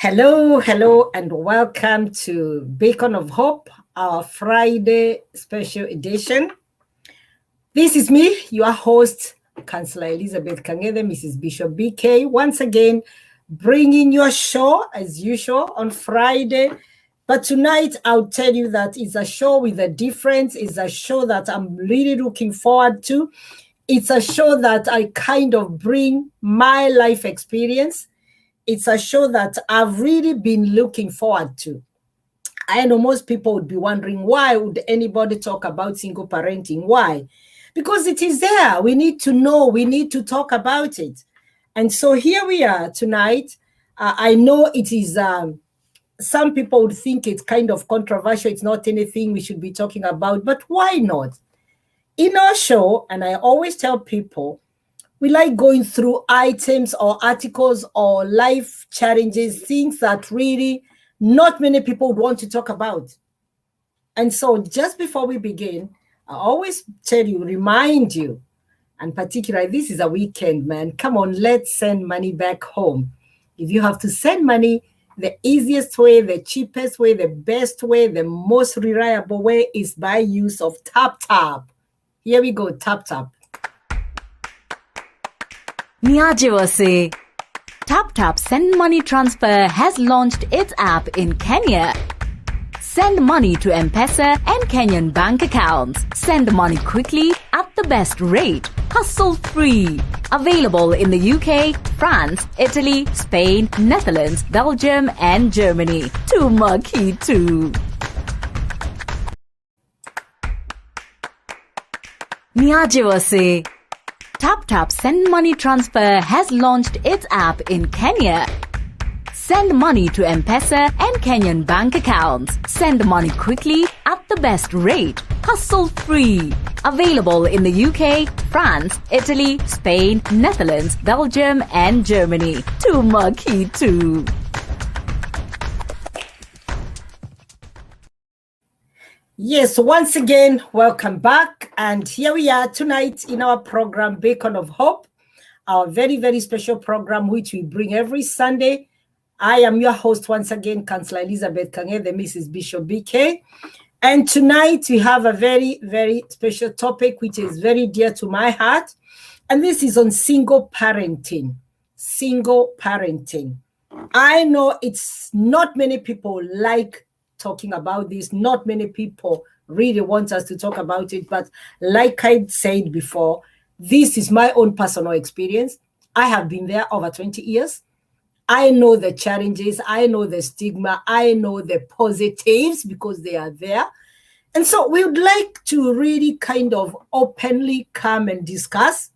Hello, hello, and welcome to Beacon of Hope, our Friday special edition. This is me, your host, Councillor Elizabeth Kangede, Mrs. Bishop BK, once again bringing your show as usual on Friday. But tonight, I'll tell you that it's a show with a difference. It's a show that I'm really looking forward to. It's a show that I kind of bring my life experience. It's a show that I've really been looking forward to. I know most people would be wondering, why would anybody talk about single parenting? Why? Because it is there. We need to know. We need to talk about it. And so here we are tonight. I know it is, some people would think it's kind of controversial. It's not anything we should be talking about, but why not? In our show, and I always tell people, we like going through items or articles or life challenges, things that really not many people would want to talk about. And so just before we begin, I always tell you, remind you, and particularly this is a weekend, man. Come on, let's send money back home. If you have to send money, the easiest way, the cheapest way, the best way, the most reliable way is by use of TapTap. Here we go, TapTap. Niajewa se TapTap Send Money Transfer has launched its app in Kenya. Send money to M-Pesa and Kenyan bank accounts. Send money quickly at the best rate. Hassle-free. Available in the UK, France, Italy, Spain, Netherlands, Belgium and Germany. Tumaki too. Niajewa se TapTap Send Money Transfer has launched its app in Kenya. Send money to M-Pesa and Kenyan bank accounts. Send money quickly at the best rate. Hassle-free. Available in the UK, France, Italy, Spain, Netherlands, Belgium and Germany. Tumaki too. Yes, once again, welcome back. And here we are tonight in our program, Beacon of Hope, our very, very special program, which we bring every Sunday. I am your host once again, Councillor Elizabeth Kangede, Mrs. Bishop BK. And tonight we have a very, very special topic, which is very dear to my heart. And this is on single parenting. Single parenting. I know it's not many people like talking about this. Not many people really want us to talk about it. But like I said before, this is my own personal experience. I have been there over 20 years. I know the challenges. I know the stigma. I know the positives because they are there. And so we would like to really kind of openly come and discuss,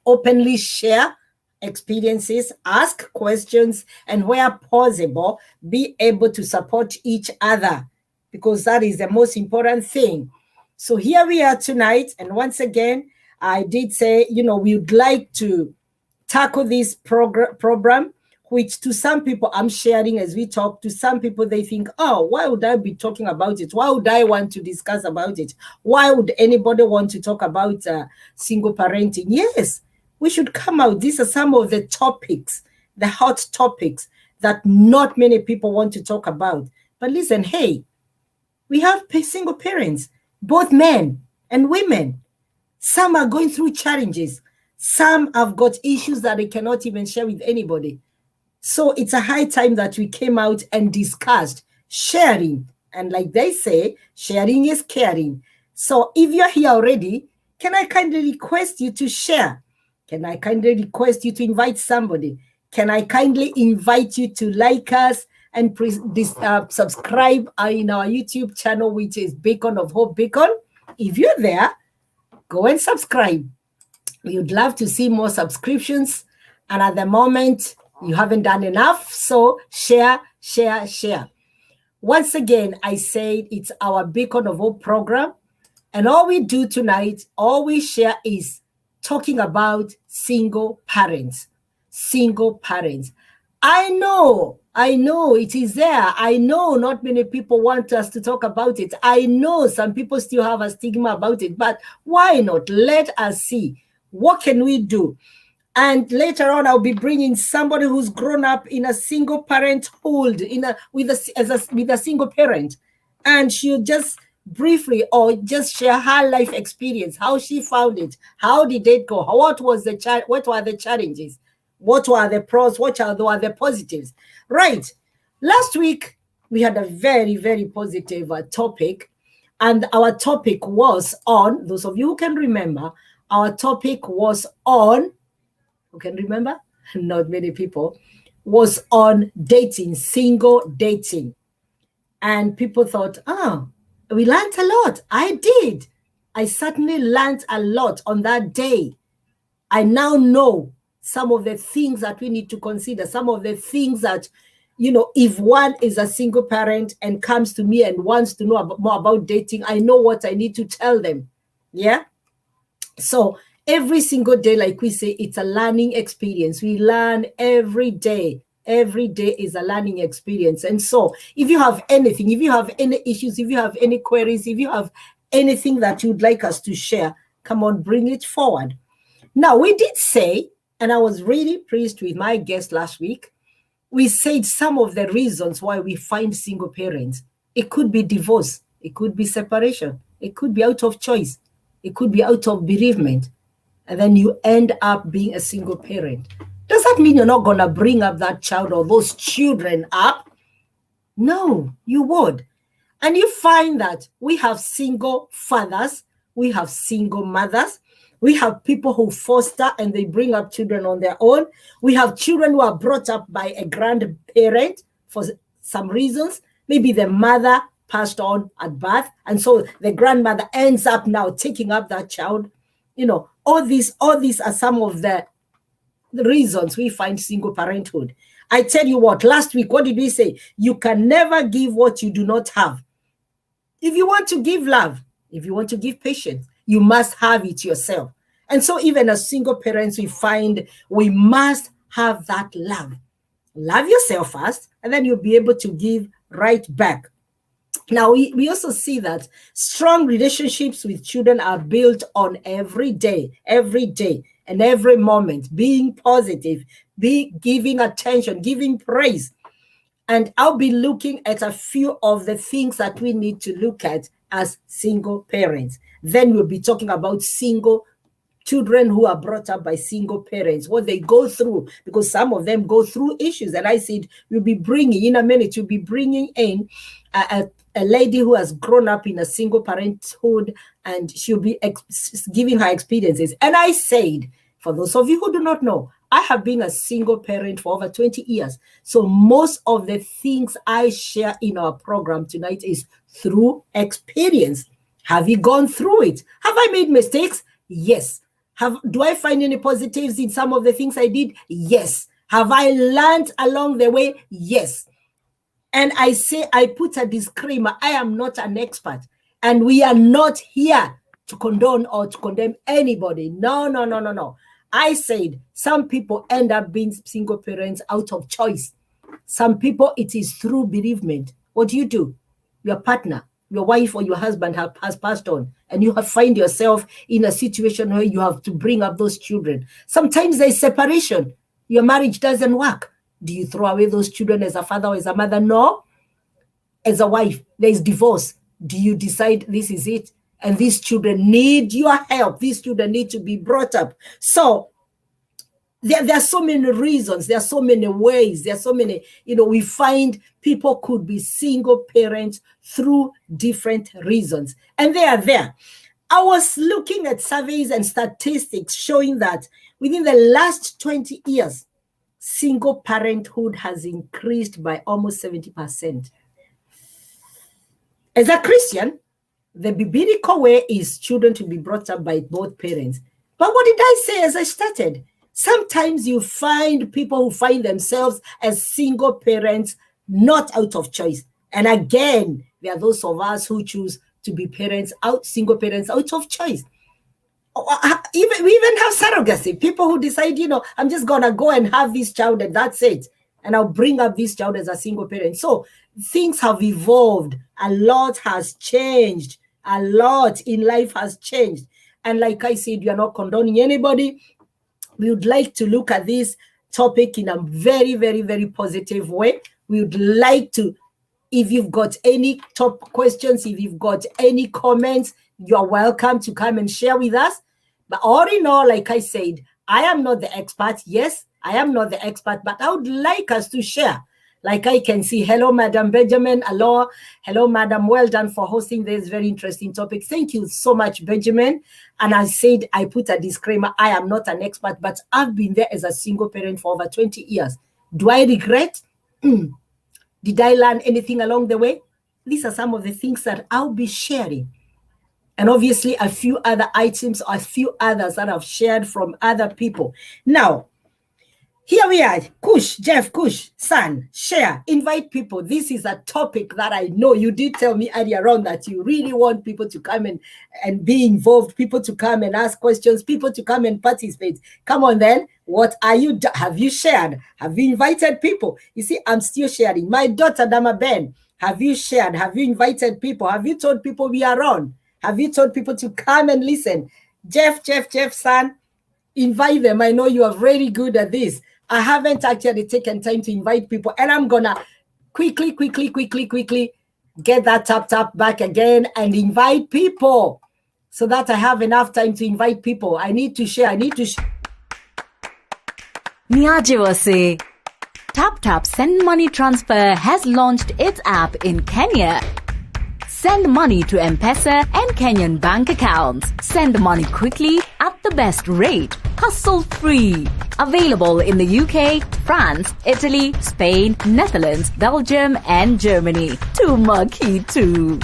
openly share experiences, ask questions, and where possible, be able to support each other, because that is the most important thing. So here we are tonight. And once again, I did say, we would like to tackle this program, which to some people I'm sharing as we talk. To some people, they think, oh, why would I be talking about it? Why would I want to discuss about it? Why would anybody want to talk about single parenting? Yes, we should come out. These are some of the topics, the hot topics that not many people want to talk about. But listen, hey, we have single parents, both men and women. Some are going through challenges. Some have got issues that they cannot even share with anybody. So it's a high time that we came out and discussed sharing. And like they say, sharing is caring. So if you're here already, can I kindly request you to share? Can I kindly request you to invite somebody? Can I kindly invite you to like us and subscribe in our YouTube channel, which is Beacon of Hope Beacon? If you're there, go and subscribe. We would love to see more subscriptions. And at the moment, you haven't done enough. So share, share, share. Once again, I said it's our Beacon of Hope program. And all we do tonight, all we share is talking about single parents. Single parents. I know it is there. I know not many people want us to talk about it. I know some people still have a stigma about it, but why not? Let us see. What can we do? And later on, I'll be bringing somebody who's grown up in a single parenthood, with a single parent, and she'll just briefly or just share her life experience, how she found it, how did it go, what were the challenges, what were the pros, what were the positives. Right. Last week we had a very, very positive topic, and our topic was on, those of you who can remember, our topic was on, who can remember? Not many people, was on dating, single dating. And people thought, we learned a lot. I did. I certainly learned a lot on that day. I now know some of the things that we need to consider, some of the things that, if one is a single parent and comes to me and wants to know more about dating, I know what I need to tell them. Yeah. So every single day, like we say, it's a learning experience. We learn every day. Every day is a learning experience. And so if you have anything, if you have any issues, if you have any queries, if you have anything that you'd like us to share, come on, bring it forward. Now, we did say, and I was really pleased with my guest last week, we said some of the reasons why we find single parents. It could be divorce. It could be separation. It could be out of choice. It could be out of bereavement. And then you end up being a single parent. Does that mean you're not going to bring up that child or those children up? No, you would. And you find that we have single fathers, we have single mothers, we have people who foster and they bring up children on their own. We have children who are brought up by a grandparent for some reasons. Maybe the mother passed on at birth, and so the grandmother ends up now taking up that child. All these are some of the reasons we find single parenthood. I tell you what, last week, what did we say? You can never give what you do not have. If you want to give love, if you want to give patience, you must have it yourself. And so even as single parents, we find we must have that love. Love yourself first, and then you'll be able to give right back. Now, we also see that strong relationships with children are built on every day, and every moment, being positive, giving attention, giving praise. And I'll be looking at a few of the things that we need to look at as single parents. Then we'll be talking about single children who are brought up by single parents, what they go through, because some of them go through issues. And I said, we'll be bringing, in a minute, you'll be bringing in a lady who has grown up in a single parenthood, and she'll be giving her experiences. And I said, for those of you who do not know, I have been a single parent for over 20 years. So most of the things I share in our program tonight is through experience. Have you gone through it? Have I made mistakes? Yes. Do I find any positives in some of the things I did? Yes. Have I learned along the way? Yes. And I say, I put a disclaimer, I am not an expert, and we are not here to condone or to condemn anybody. No. I said some people end up being single parents out of choice. Some people, it is through bereavement. What do? Your partner, your wife or your husband has passed on, and you have find yourself in a situation where you have to bring up those children. Sometimes there's separation. Your marriage doesn't work. Do you throw away those children as a father or as a mother? No. As a wife, there is divorce. Do you decide this is it? And these children need your help. These children need to be brought up. So there are so many reasons. There are so many ways. There are so many, we find people could be single parents through different reasons. And they are there. I was looking at surveys and statistics showing that within the last 20 years, single parenthood has increased by almost 70%. As a Christian, the biblical way is children to be brought up by both parents. But what did I say as I started? Sometimes you find people who find themselves as single parents, not out of choice. And again, there are those of us who choose to be single parents out of choice. We even have surrogacy, people who decide, I'm just going to go and have this child and that's it. And I'll bring up this child as a single parent. So things have evolved. A lot has changed. A lot in life has changed. And like I said, you're not condoning anybody. We would like to look at this topic in a very, very, very positive way. We would like to, if you've got any top questions, if you've got any comments, you're welcome to come and share with us. But all in all, like I said, I am not the expert. Yes, I am not the expert, but I would like us to share. Like I can see, hello, Madam Benjamin. Hello, Madam. Well done for hosting this very interesting topic. Thank you so much, Benjamin. And I said, I put a disclaimer. I am not an expert, but I've been there as a single parent for over 20 years. Do I regret? Did I learn anything along the way? These are some of the things that I'll be sharing. And obviously a few other items, a few others that I've shared from other people. Now, here we are. Jeff, San, share, invite people. This is a topic that I know you did tell me earlier on that you really want people to come and be involved, people to come and ask questions, people to come and participate. Come on then. What are you? Have you shared? Have you invited people? You see, I'm still sharing. My daughter, Dama Ben, have you shared? Have you invited people? Have you told people we are on? Have you told people to come and listen? Jeff, San, invite them. I know you are very good at this. I haven't actually taken time to invite people, and I'm gonna quickly get that tap back again and invite people so that I have enough time to invite people. I need to share. Niajiwase. TapTap Send Money Transfer has launched its app in Kenya. Send money to M-Pesa and Kenyan bank accounts. Send money quickly at the best rate. Hassle-free. Available in the UK, France, Italy, Spain, Netherlands, Belgium, and Germany. Tumaki too.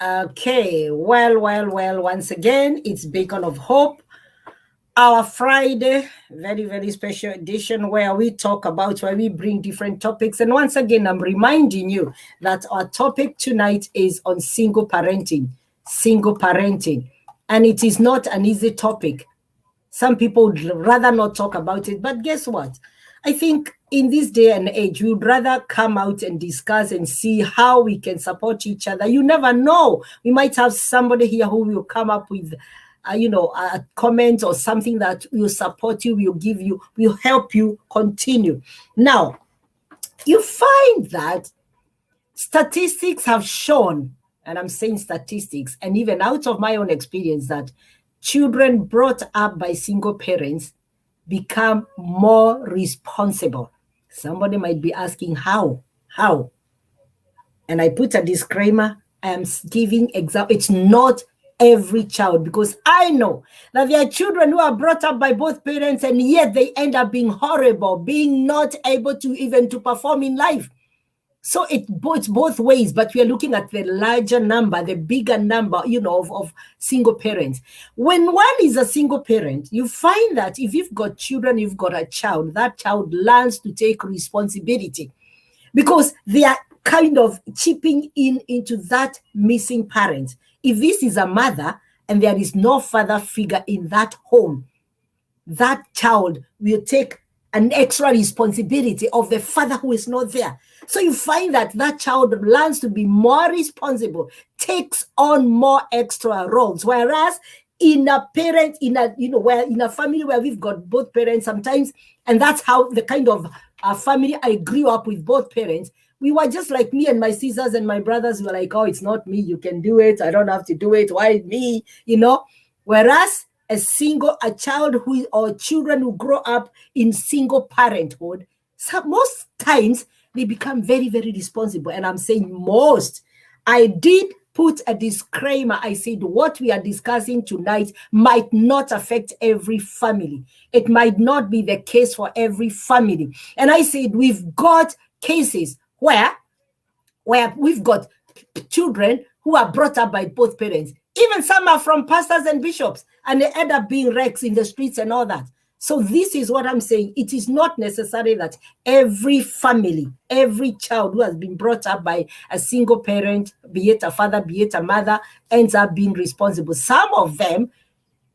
Okay, well, once again, it's Beacon of Hope. Our Friday, very, very special edition where we bring different topics. And once again, I'm reminding you that our topic tonight is on single parenting. And it is not an easy topic. Some people would rather not talk about it, but guess what? I think in this day and age, we would rather come out and discuss and see how we can support each other. You never know. We might have somebody here who will come up with a comment or something that will support you, will help you continue. Now, you find that statistics have shown, and I'm saying statistics, and even out of my own experience, that children brought up by single parents become more responsible. Somebody might be asking how? And I put a disclaimer. I am giving example. It's not every child, because I know that there are children who are brought up by both parents and yet they end up being horrible, being not able to even to perform in life. So it's both ways, but we are looking at the larger number, the bigger number, of single parents. When one is a single parent, you find that if you've got children, you've got a child, that child learns to take responsibility because they are kind of chipping into that missing parent. If this is a mother and there is no father figure in that home, that child will take an extra responsibility of the father who is not there. So you find that child learns to be more responsible, takes on more extra roles. Whereas in a family where we've got both parents sometimes, and that's how the kind of family I grew up with, both parents, we were just like me and my sisters and my brothers were like, oh, it's not me. You can do it. I don't have to do it. Why me? Whereas a child or children who grow up in single parenthood, most times they become very, very responsible. And I'm saying most. I did put a disclaimer. I said what we are discussing tonight might not affect every family. It might not be the case for every family. And I said we've got cases where we've got children who are brought up by both parents. Even some are from pastors and bishops, and they end up being wrecks in the streets and all that. So this is what I'm saying. It is not necessary that every family, every child who has been brought up by a single parent, be it a father, be it a mother, ends up being responsible. Some of them,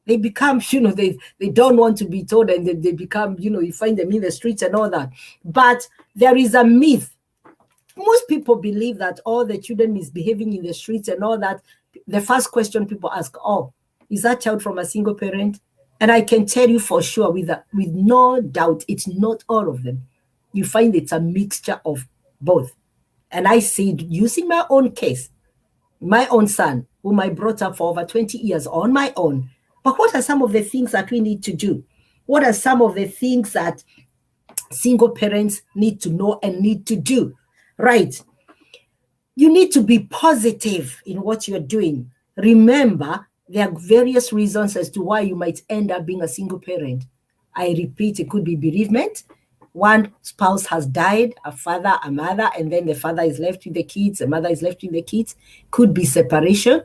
they become, they don't want to be told, and they become, you find them in the streets and all that. But there is a myth. Most people believe that all the children misbehaving in the streets and all that the first question people ask, oh, is that child from a single parent? And I can tell you for sure, with no doubt, it's not all of them. You find it's a mixture of both. And I see, using my own case, my own son, whom I brought up for over 20 years on my own. But what are some of the things that we need to do? What are some of the things that single parents need to know and need to do? Right. You need to be positive in what you're doing. Remember, there are various reasons as to why you might end up being a single parent. I repeat, it could be bereavement. One spouse has died, a father, a mother, and then the father is left with the kids, the mother is left with the kids. Could be separation.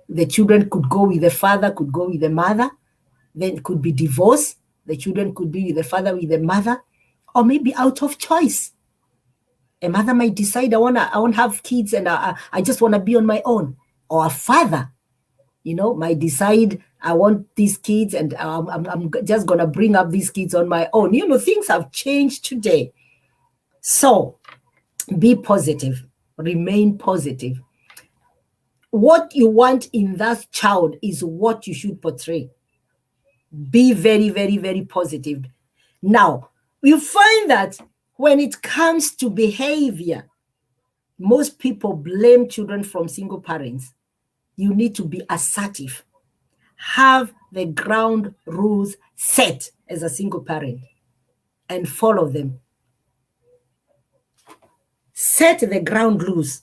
The children could go with the father, could go with the mother. Then it could be divorce. The children could be with the father, with the mother, or maybe out of choice. A mother might decide, I won't have kids and I just want to be on my own. Or a father, might decide, I want these kids and I'm just going to bring up these kids on my own. Things have changed today. So be positive, remain positive. What you want in that child is what you should portray. Be very, very, very positive. Now, you find that when it comes to behavior, most people blame children from single parents. You need to be assertive. Have the ground rules set as a single parent and follow them. Set the ground rules.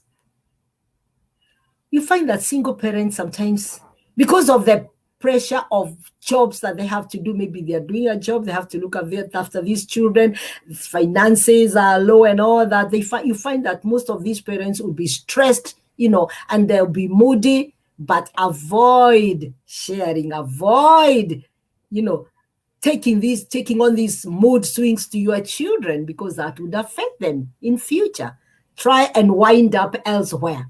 You find that single parents sometimes, because of the pressure of jobs that they have to do, maybe they're doing a job, they have to look after these children, finances are low and all that, you find that most of these parents will be stressed, and they'll be moody. But avoid sharing, avoid, taking on these mood swings to your children, because that would affect them in future. Try and wind up elsewhere.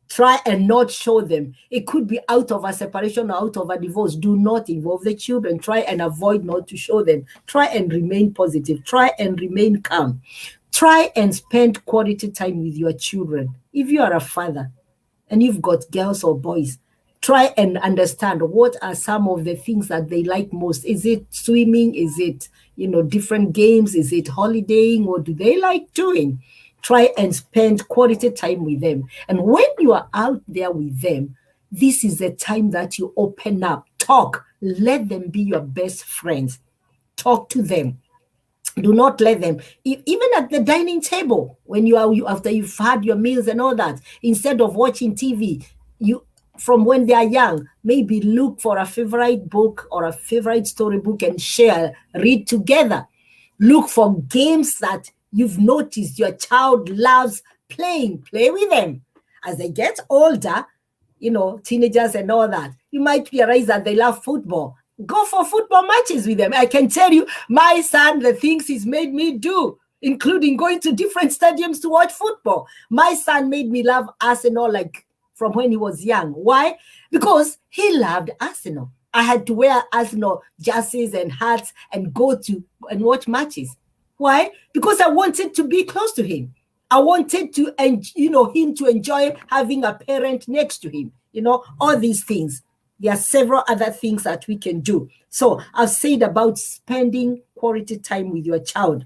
Try and not show them. It could be out of a separation or out of a divorce. Do not involve the children. Try and avoid not to show them. Try and remain positive. Try and remain calm. Try and spend quality time with your children. If you are a father and you've got girls or boys, try and understand what are some of the things that they like most. Is it swimming? Is it, different games? Is it holidaying? What do they like doing? Try and spend quality time with them. And when you are out there with them, this is the time that you open up, talk, let them be your best friends. Talk to them. Do not let them, even at the dining table, when after you've had your meals and all that, instead of watching TV, from when they are young, maybe look for a favorite book or a favorite storybook and read together. Look for games that you've noticed your child loves playing. Play with them. As they get older, teenagers and all that, you might realize that they love football. Go for football matches with them. I can tell you, my son, the things he's made me do, including going to different stadiums to watch football. My son made me love Arsenal from when he was young. Why? Because he loved Arsenal. I had to wear Arsenal jerseys and hats and go to and watch matches. Why? Because I wanted to be close to him. I wanted to, him to enjoy having a parent next to him. All these things. There are several other things that we can do. So I've said about spending quality time with your child.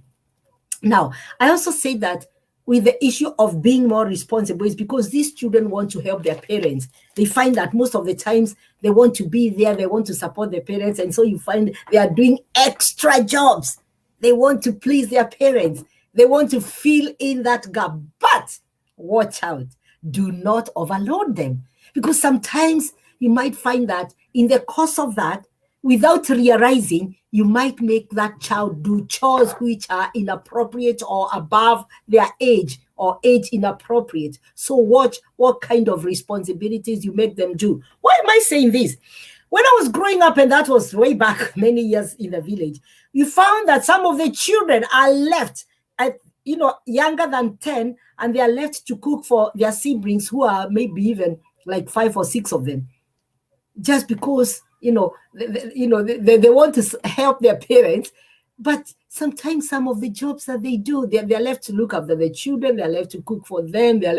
Now, I also say that with the issue of being more responsible is because these children want to help their parents. They find that most of the times they want to be there, they want to support their parents, and so you find they are doing extra jobs. They want to please their parents. They want to fill in that gap. But watch out. Do not overload them. Because sometimes you might find that in the course of that, without realizing, you might make that child do chores which are inappropriate or above their age or age inappropriate. So watch what kind of responsibilities you make them do. Why am I saying this? When I was growing up, and that was way back many years in the village, you found that some of the children are left at, younger than 10, and they are left to cook for their siblings who are maybe even like 5 or 6 of them. Just because, they want to help their parents, But sometimes some of the jobs that they do, they're left to look after the children, they're left to cook for them, they're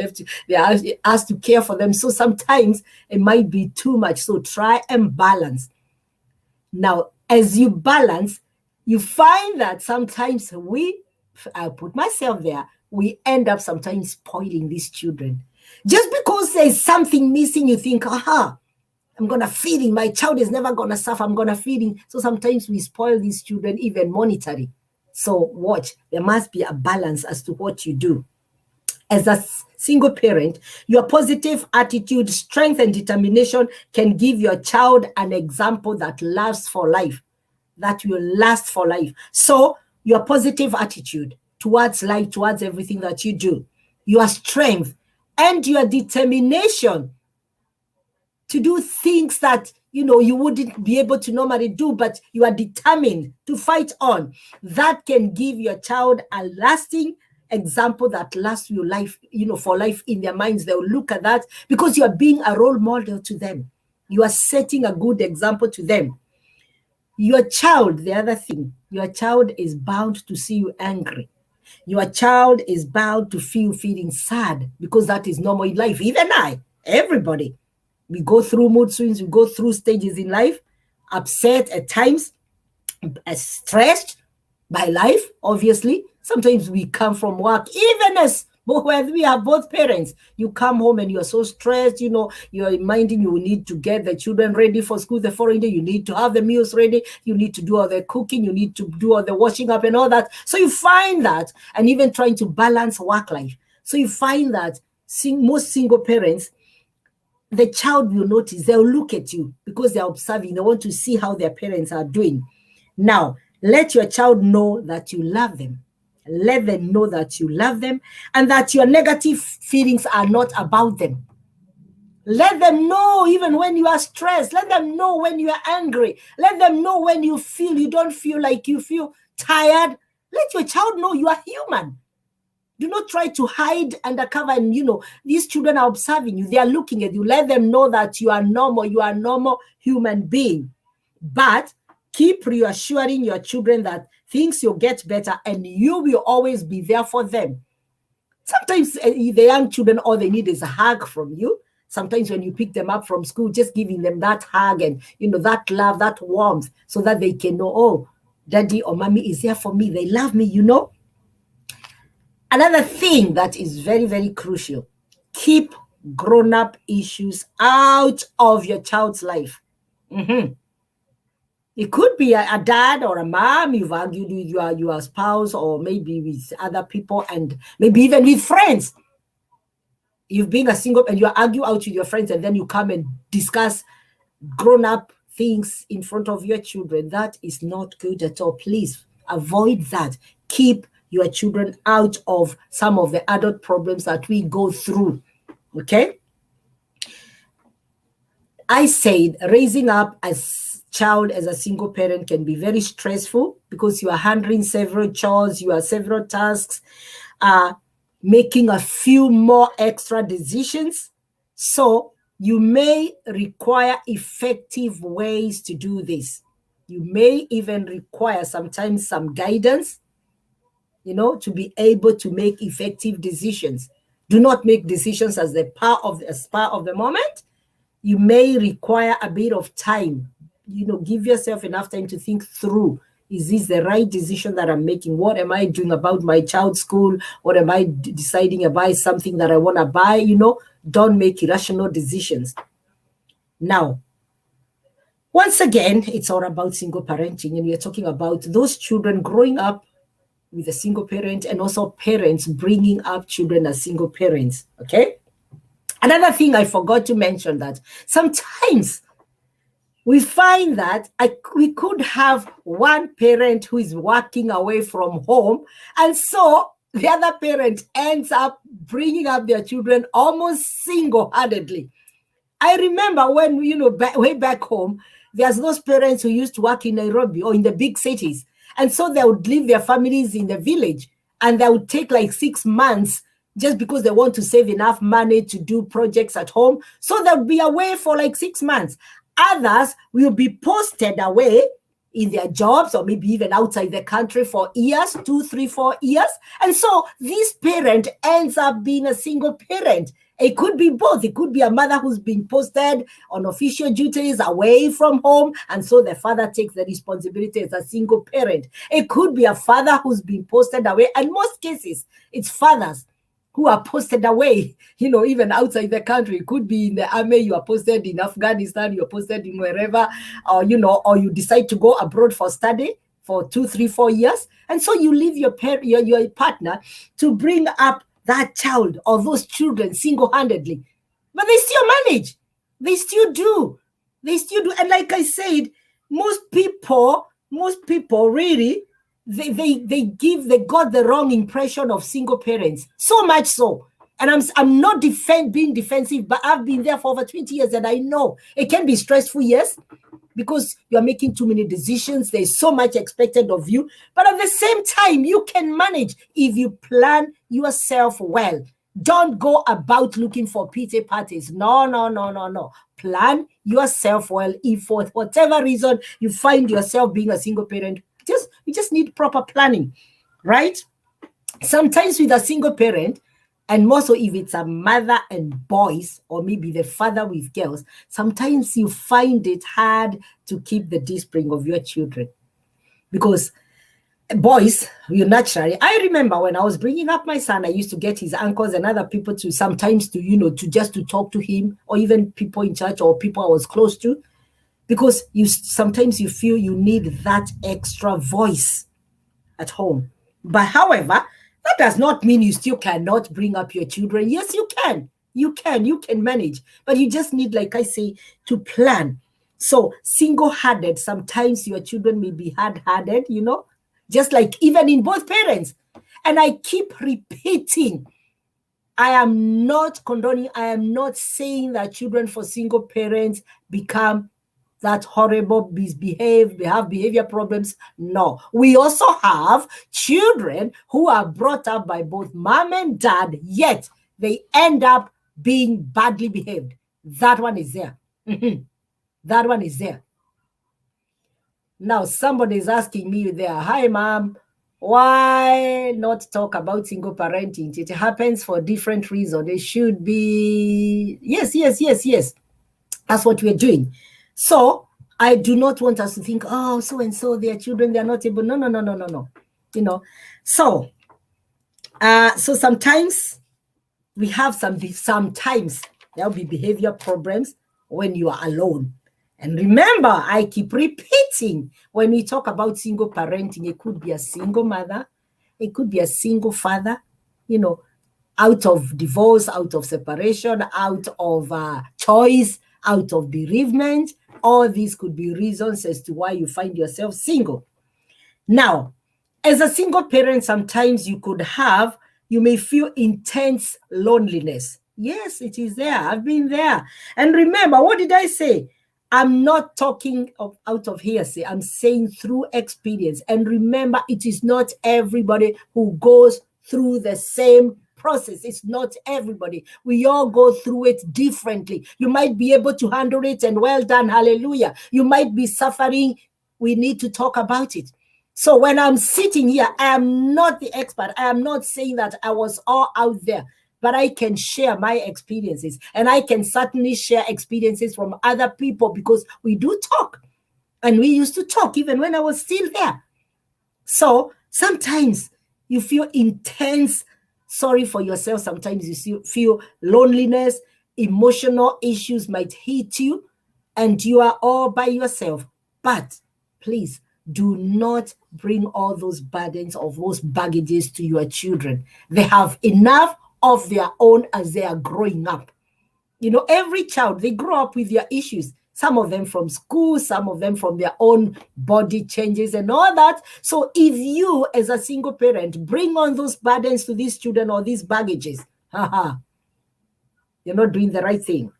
asked to care for them. So sometimes it might be too much. So try and balance. Now, as you balance, you find that sometimes I'll put myself there, we end up sometimes spoiling these children. Just because there's something missing, you think, I'm going to feed him. My child is never going to suffer. I'm going to feed him. So sometimes we spoil these children, even monetarily. So watch, there must be a balance as to what you do. As a single parent, your positive attitude, strength, and determination can give your child an example that lasts for life, that will last for life. So your positive attitude towards life, towards everything that you do, your strength, and your determination to do things that you wouldn't be able to normally do, but you are determined to fight on. That can give your child a lasting example that lasts your life, for life in their minds. They'll look at that because you are being a role model to them. You are setting a good example to them. Your child, the other thing, your child is bound to see you angry. Your child is bound to feeling sad because that is normal in life. Even everybody. We go through mood swings, we go through stages in life, upset at times, stressed by life, obviously. Sometimes we come from work, even as when we have both parents, you come home and you're so stressed, you're minding you need to get the children ready for school the following day, you need to have the meals ready, you need to do all the cooking, you need to do all the washing up and all that. So you find that, and even trying to balance work life. So you find that most single parents, the child will notice, they'll look at you because they're observing, they want to see how their parents are doing. Now, let your child know that you love them. Let them know that you love them and that your negative feelings are not about them. Let them know even when you are stressed. Let them know when you are angry. Let them know when you don't feel like you feel tired. Let your child know you are human. Do not try to hide undercover and, these children are observing you. They are looking at you. Let them know that you are normal. You are a normal human being. But keep reassuring your children that things will get better and you will always be there for them. Sometimes the young children, all they need is a hug from you. Sometimes when you pick them up from school, just giving them that hug and, that love, that warmth, so that they can know, oh, daddy or mommy is there for me. They love me, Another thing that is very, very crucial, keep grown-up issues out of your child's life. It could be a dad or a mom, you've argued with your spouse or maybe with other people and maybe even with friends. You've been a single and you argue out with your friends and then you come and discuss grown-up things in front of your children. That is not good at all. Please avoid that. Keep your children out of some of the adult problems that we go through, okay? I said raising up as child as a single parent can be very stressful because you are handling several chores, you have several tasks, making a few more extra decisions. So you may require effective ways to do this. You may even require sometimes some guidance, to be able to make effective decisions. Do not make decisions as the spur of the moment. You may require a bit of time. Give yourself enough time to think through, is this the right decision that I'm making? What am I doing about my child's school? What am I deciding about something that I want to buy? Don't make irrational decisions. Now, once again, it's all about single parenting, and we're talking about those children growing up with a single parent and also parents bringing up children as single parents, okay? Another thing I forgot to mention that sometimes we find that we could have one parent who is working away from home, and so the other parent ends up bringing up their children almost single-handedly. I remember when, way back home, there's those parents who used to work in Nairobi or in the big cities. And so they would leave their families in the village and they would take like 6 months just because they want to save enough money to do projects at home. So they'll be away for like 6 months. Others will be posted away in their jobs or maybe even outside the country for years, 2, 3, 4 years. And so this parent ends up being a single parent. It could be both. It could be a mother who's been posted on official duties away from home, and so the father takes the responsibility as a single parent. It could be a father who's been posted away. And most cases, it's fathers who are posted away, even outside the country. It could be in the army, you are posted in Afghanistan, you're posted in wherever, or you decide to go abroad for study for 2, 3, 4 years. And so you leave your partner to bring up that child or those children single-handedly. But they still manage. They still do. And like I said, most people really, they got the wrong impression of single parents, so much so. And I'm not being defensive, but I've been there for over 20 years, and I know it can be stressful, yes, because you're making too many decisions. There's so much expected of you. But at the same time, you can manage if you plan yourself well. Don't go about looking for pity parties. No. Plan yourself well. If for whatever reason you find yourself being a single parent, you just need proper planning, right? Sometimes with a single parent, and more so if it's a mother and boys, or maybe the father with girls, sometimes you find it hard to keep the discipline of your children. Because boys, I remember when I was bringing up my son, I used to get his uncles and other people to sometimes to talk to him, or even people in church or people I was close to, because sometimes you feel you need that extra voice at home. But however, that does not mean you still cannot bring up your children. Yes, you can. You can manage. But you just need, like I say, to plan. So single-handed, sometimes your children may be hard-headed, just like even in both parents. And I keep repeating, I am not condoning, I am not saying that children for single parents become that horrible, have behavior problems. No, we also have children who are brought up by both mom and dad, yet they end up being badly behaved. That one is there. That one is there. Now, somebody is asking me there, hi, mom, why not talk about single parenting? It happens for different reasons. It should be, yes. That's what we're doing. So I do not want us to think, oh, so-and-so, their children, they're not able. No. So sometimes we have sometimes there'll be behavior problems when you are alone. And remember, I keep repeating, when we talk about single parenting, it could be a single mother, it could be a single father, out of divorce, out of separation, out of choice, out of bereavement. All these could be reasons as to why you find yourself single. Now, as a single parent, sometimes you may feel intense loneliness. Yes, it is there. I've been there. And remember, what did I say? I'm not talking out of hearsay. I'm saying through experience. And remember, it is not everybody who goes through the same process. It's not everybody. We all go through it differently. You might be able to handle it, and well done, hallelujah. You might be suffering. We need to talk about it. So when I'm sitting here, I am not the expert. I am not saying that I was all out there, but I can share my experiences, and I can certainly share experiences from other people, because we do talk, and we used to talk even when I was still there. So sometimes you feel intense sorry for yourself. Sometimes you feel loneliness, emotional issues might hit you, and you are all by yourself. But please do not bring all those burdens of those baggages to your children. They have enough of their own as they are growing up. Every child, they grow up with their issues. Some of them from school, some of them from their own body changes and all that. So if you, as a single parent, bring on those burdens to these children or these baggages, you're not doing the right thing.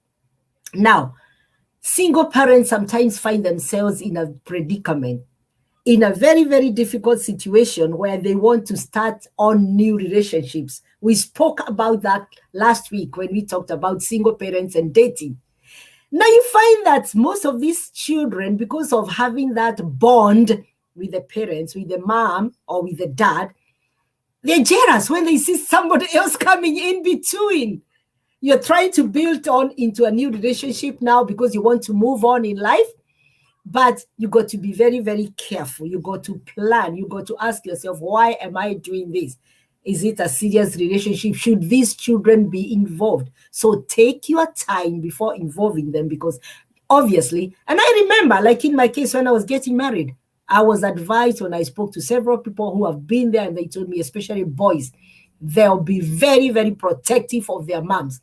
Now, single parents sometimes find themselves in a predicament, in a very, very difficult situation where they want to start on new relationships. We spoke about that last week when we talked about single parents and dating. Now you find that most of these children, because of having that bond with the parents, with the mom or with the dad, they're jealous when they see somebody else coming in between. You're trying to build on into a new relationship now because you want to move on in life. But you got to be very, very careful. You got to plan. You got to ask yourself, why am I doing this? Is it a serious relationship? Should these children be involved? So take your time before involving them, because obviously, and I remember, like in my case, when I was getting married, I was advised when I spoke to several people who have been there, and they told me, especially boys, they'll be very, very protective of their moms.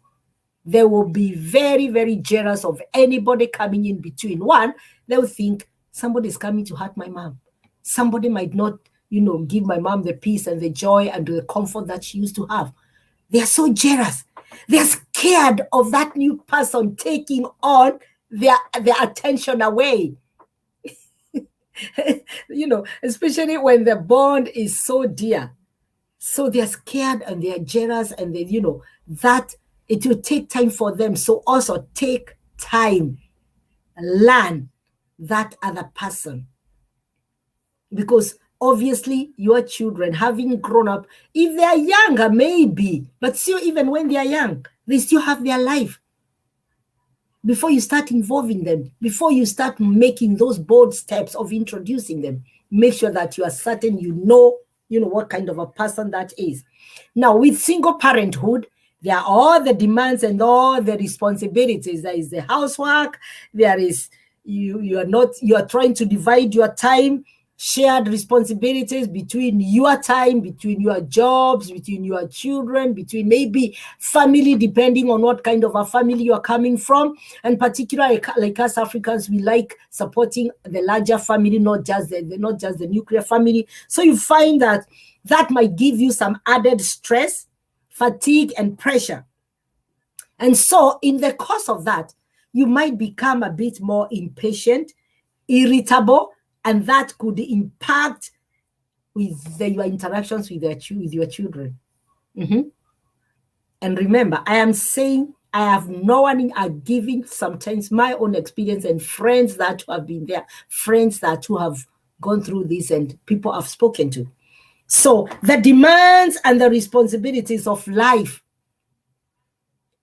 They will be very, very jealous of anybody coming in between. One, they'll think somebody's coming to hurt my mom. Somebody might not, give my mom the peace and the joy and the comfort that she used to have. They're so jealous. They're scared of that new person taking on their attention away. Especially when the bond is so dear. So they're scared and they're jealous, and they, that it will take time for them. So also take time, learn that other person. Because obviously your children, having grown up, if they are younger, maybe, but still, even when they are young, they still have their life. Before you start involving them, before you start making those bold steps of introducing them, make sure that you are certain you know what kind of a person that is. Now, with single parenthood, there are all the demands and all the responsibilities. There is the housework. There is you are trying to divide your time, shared responsibilities between your time, between your jobs, between your children, between maybe family, depending on what kind of a family you are coming from. And particularly, like us Africans, we like supporting the larger family, not just the nuclear family. So you find that might give you some added stress, fatigue, and pressure. And so in the course of that, you might become a bit more impatient, irritable, and that could impact with your interactions with your children. And remember, I am saying I have no one. I'm giving sometimes my own experience and friends that have been there, friends who have gone through this, and people I've spoken to. So the demands and the responsibilities of life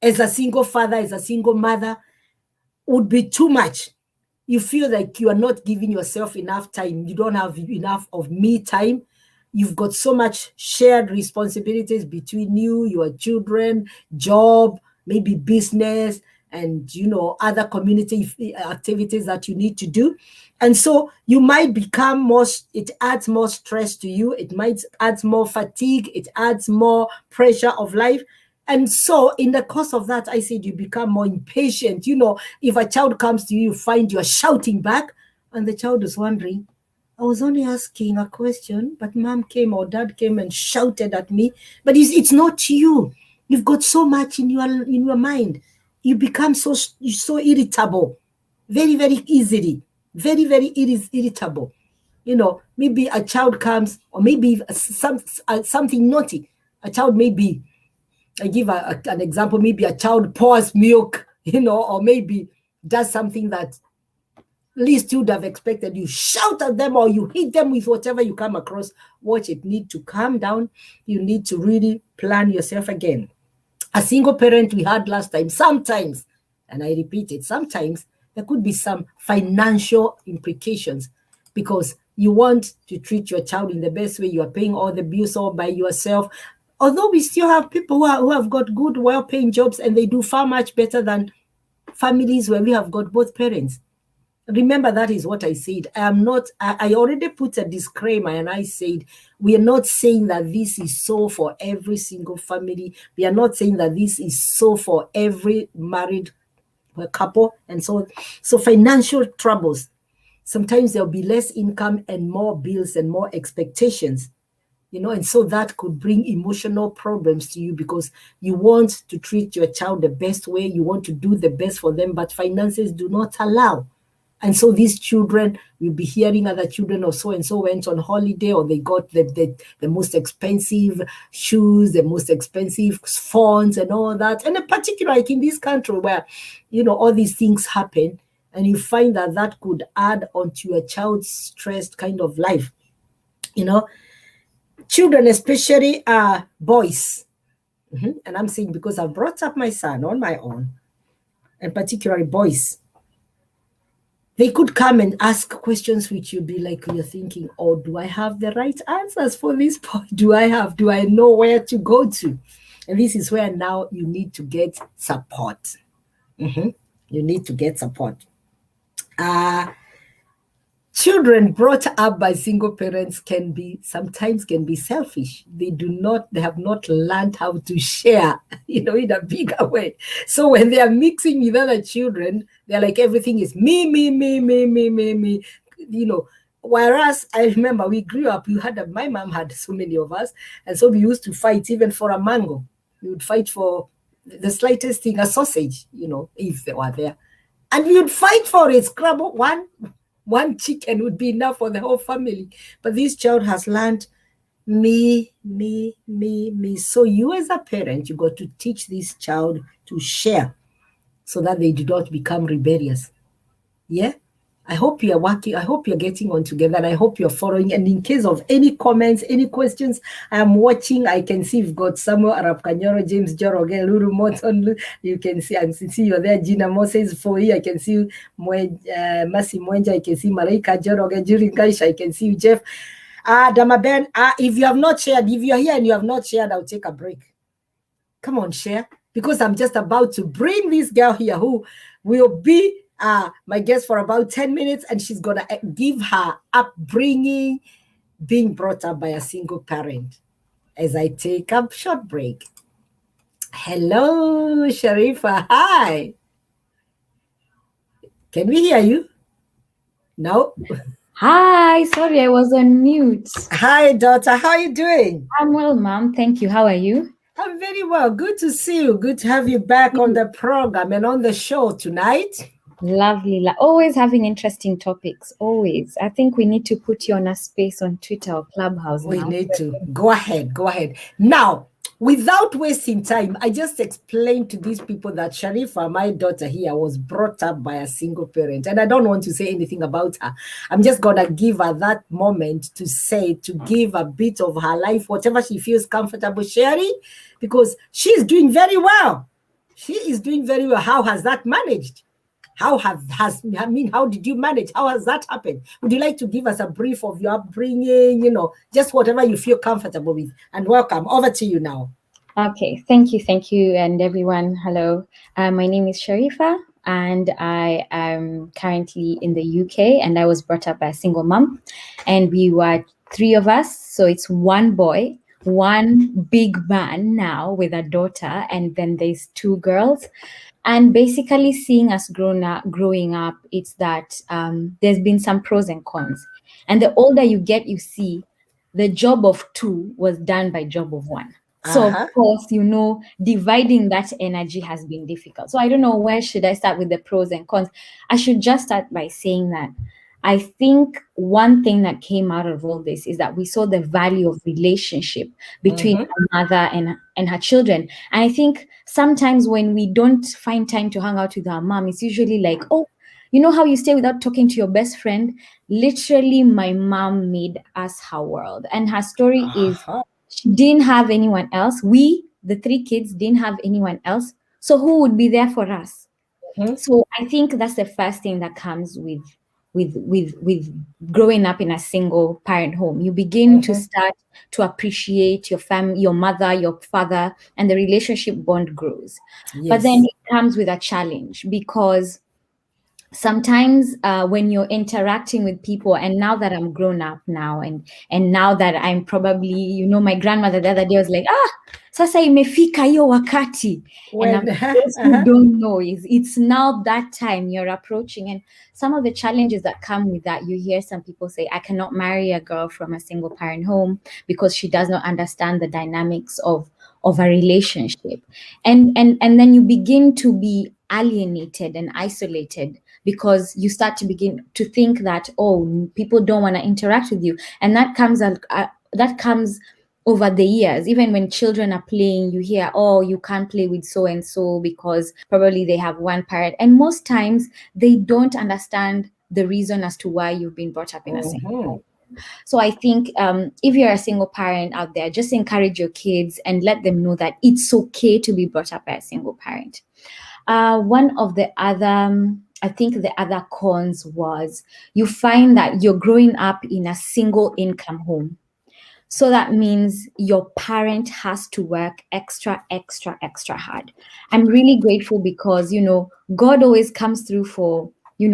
as a single father, as a single mother, would be too much. You feel like you are not giving yourself enough time. You don't have enough of me time. You've got so much shared responsibilities between you, your children, job, maybe business, and other community activities that you need to do. And so you might become it adds more stress to you. It might add more fatigue. It adds more pressure of life. And so in the course of that, I said you become more impatient. If a child comes to you, you find you're shouting back, and the child is wondering, I was only asking a question, but mom came or dad came and shouted at me. But it's not you. You've got so much in your mind. You become so irritable, very, very easily, very, very irritable. Maybe a child comes, or maybe something naughty. A child maybe, I give an example, maybe a child pours milk, or maybe does something that least you'd have expected. You shout at them or you hit them with whatever you come across. Watch it. Need to calm down. You need to really plan yourself again. A single parent we had last time, sometimes, and I repeat it, sometimes there could be some financial implications, because you want to treat your child in the best way. You are paying all the bills all by yourself. Although we still have people who have got good, well-paying jobs, and they do far much better than families where we have got both parents. Remember, that is what I said. I already put a disclaimer, and I said, we are not saying that this is so for every single family. We are not saying that this is so for every married couple. And so financial troubles, sometimes there'll be less income and more bills and more expectations. And so that could bring emotional problems to you, because you want to treat your child the best way. You want to do the best for them, but finances do not allow. And so these children, you'll be hearing other children or so and so went on holiday, or they got the most expensive shoes, the most expensive phones and all that. And in particular, like in this country where, all these things happen, and you find that that could add onto your child's stressed kind of life. Children, especially boys, and I'm saying because I brought up my son on my own, and particularly boys, they could come and ask questions which you'd be like, you're thinking, oh, do I have the right answers for this point? Do I know where to go to? And this is where now you need to get support. You need to get support. Children brought up by single parents sometimes can be selfish. They have not learned how to share, in a bigger way. So when they are mixing with other children, they're like, everything is me, me, me, me, me, me, me, Whereas I remember we grew up, my mom had so many of us, and so we used to fight even for a mango. We would fight for the slightest thing, a sausage, if they were there. And we would fight for it, scrabble one chicken would be enough for the whole family. But this child has learned me, me, me, me. So you as a parent, you got to teach this child to share so that they do not become rebellious. Yeah? I hope you're working. I hope you're getting on together, and I hope you're following. And in case of any comments, any questions, I am watching. I can see you've got Samuel Arap Kanyoro, James Joroge, Lulu Moton. You can see, I can see you're there. Gina Moses for you. I can see you, Masi Mwenja. I can see Malaika Joroge, Juri Gaisha. I can see you, Jeff. Damaben, if you have not shared, if you're here and you have not shared, I'll take a break. Come on, share. Because I'm just about to bring this girl here who will be my guest for about 10 minutes, and she's going to give her upbringing, being brought up by a single parent, as I take a short break. Hello, Sharifa. Hi. Can we hear you? No? Hi, sorry, I was on mute. Hi, daughter. How are you doing? I'm well, Mom. Thank you. How are you? I'm very well. Good to see you. Good to have you back on the program and on the show tonight. Lovely. Always having interesting topics. Always. I think we need to put you on a space on Twitter or Clubhouse. We need to. Go ahead. Now, without wasting time, I just explained to these people that Sharifa, my daughter here, was brought up by a single parent. And I don't want to say anything about her. I'm just going to give her that moment to give a bit of her life, whatever she feels comfortable sharing, because she's doing very well. She is doing very well. How has that managed? How did you manage? How has that happened? Would you like to give us a brief of your upbringing, just whatever you feel comfortable with? And welcome. Over to you now. Okay. Thank you. And everyone, hello. My name is Sharifa, and I am currently in the UK, and I was brought up by a single mom, and we were 3 of us. So it's 1 boy, 1 big man now with a daughter, and then there's 2 girls. And basically seeing us growing up, it's that there's been some pros and cons. And the older you get, you see the job of 2 was done by job of 1. So of course, dividing that energy has been difficult. So I don't know, where should I start with the pros and cons? I should just start by saying that I think one thing that came out of all this is that we saw the value of relationship between a mother and her children. And I think sometimes when we don't find time to hang out with our mom, it's usually like, oh, you know how you stay without talking to your best friend? Literally, my mom made us her world. And her story is she didn't have anyone else. We, the 3 kids, didn't have anyone else. So who would be there for us? So I think that's the first thing that comes with growing up in a single parent home. You begin to start to appreciate your family, your mother, your father, and the relationship bond grows. Yes. But then it comes with a challenge, because sometimes when you're interacting with people, and now that I'm grown up now, and now that I'm probably, my grandmother the other day was like, sasa imefika hiyo wakati. And those who don't know, it's now that time you're approaching. And some of the challenges that come with that, you hear some people say, I cannot marry a girl from a single parent home because she does not understand the dynamics of a relationship. And then you begin to be alienated and isolated because you start to begin to think that, oh, people don't want to interact with you. And that comes over the years. Even when children are playing, you hear, oh, you can't play with so and so because probably they have one parent. And most times they don't understand the reason as to why you've been brought up in a single. So I think if you're a single parent out there, just encourage your kids and let them know that it's okay to be brought up by a single parent. One of the other, I think the other cons was you find that you're growing up in a single income home. So that means your parent has to work extra hard. I'm really grateful because, God always comes through for,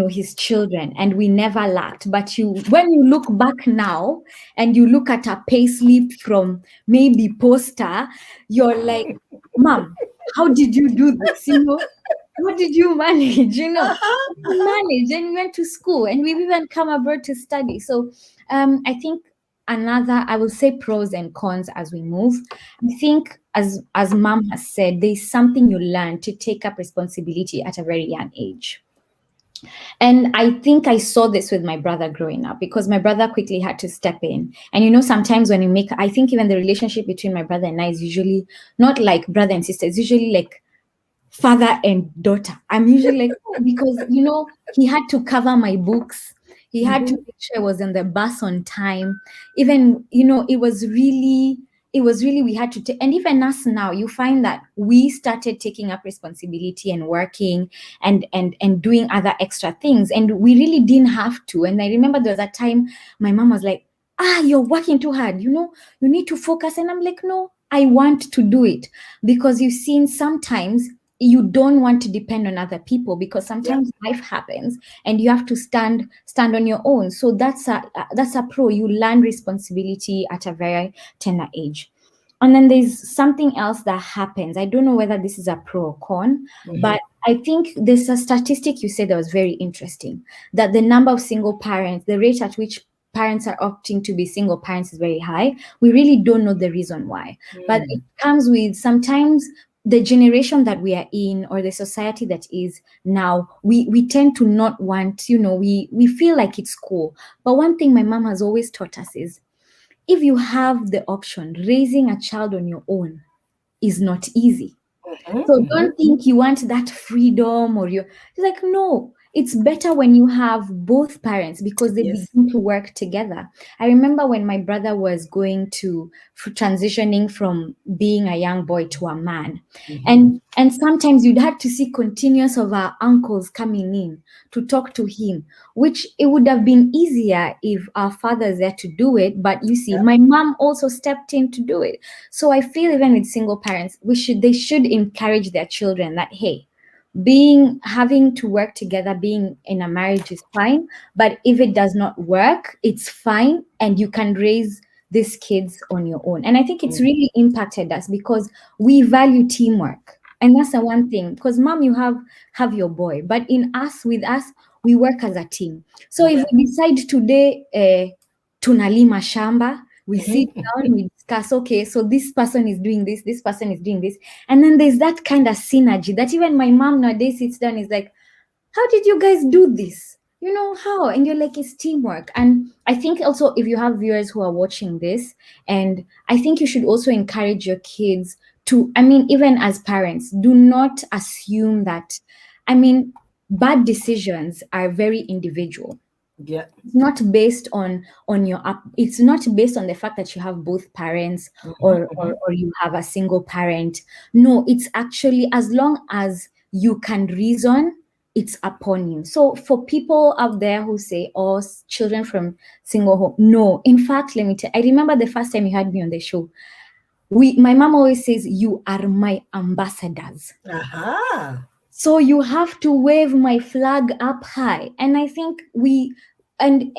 his children, and we never lacked. But when you look back now and you look at a pay slip from maybe Posta, you're like, Mom, how did you do this? How did you manage? You managed, and we went to school, and we've even come abroad to study. So I think another, I will say pros and cons as we move. I think as Mom has said, there's something you learn to take up responsibility at a very young age. And I think I saw this with my brother growing up, because my brother quickly had to step in. And sometimes when I think even the relationship between my brother and I is usually not like brother and sister, it's usually like father and daughter. I'm usually like, because he had to cover my books. He had to make sure I was in the bus on time. Even, it was really, we had to take, and even us now, you find that we started taking up responsibility and working and doing other extra things. And we really didn't have to. And I remember there was a time my mom was like, you're working too hard. You need to focus. And I'm like, no, I want to do it. Because you've seen sometimes you don't want to depend on other people, because sometimes life happens and you have to stand on your own. So that's a pro. You learn responsibility at a very tender age. And then there's something else that happens. I don't know whether this is a pro or con, but I think there's a statistic you said that was very interesting, that the number of single parents, the rate at which parents are opting to be single parents is very high. We really don't know the reason why, but it comes with sometimes the generation that we are in, or the society that is now, we tend to not want, we feel like it's cool. But one thing my mom has always taught us is, if you have the option, raising a child on your own is not easy. So don't think you want that freedom, or it's like, no, it's better when you have both parents, because they begin to work together. I remember when my brother was going to transitioning from being a young boy to a man, and sometimes you'd have to see continuous of our uncles coming in to talk to him, which it would have been easier if our father's there to do it. But you see, my mom also stepped in to do it. So I feel even with single parents, they should encourage their children that, hey, having to work together, being in a marriage is fine, but if it does not work, it's fine, and you can raise these kids on your own. And I think it's really impacted us, because we value teamwork. And that's the one thing, because Mom, you have your boy, but with us, we work as a team. So if we decide today, tunalima shamba, we sit down, we discuss, okay, so this person is doing this person is doing this. And then there's that kind of synergy that even my mom nowadays sits down, is like, how did you guys do this? How? And you're like, it's teamwork. And I think also, if you have viewers who are watching this, and I think you should also encourage your kids to, even as parents, do not assume that, bad decisions are very individual. It's not based on your it's not based on the fact that you have both parents, or you have a single parent. No, it's actually, as long as you can reason, it's upon you. So for people out there who say, oh, children from single home, no, in fact, let me tell you, I remember the first time you had me on the show, my mom always says, you are my ambassadors. So you have to wave my flag up high. And I think and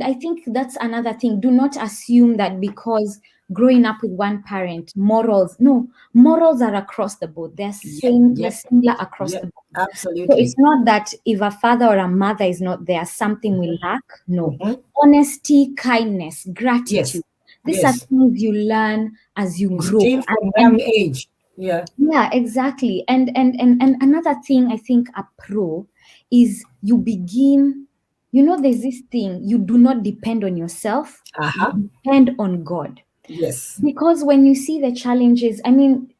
I think that's another thing. Do not assume that because growing up with one parent, morals are across the board. They're similar across the board. Absolutely. So it's not that if a father or a mother is not there, something will lack. No. Honesty, kindness, gratitude. These are things you learn as you grow. Still from young age. Yeah, exactly. And another thing, I think a pro is you begin, there's this thing, you do not depend on yourself, you depend on God. Yes. Because when you see the challenges, I mean,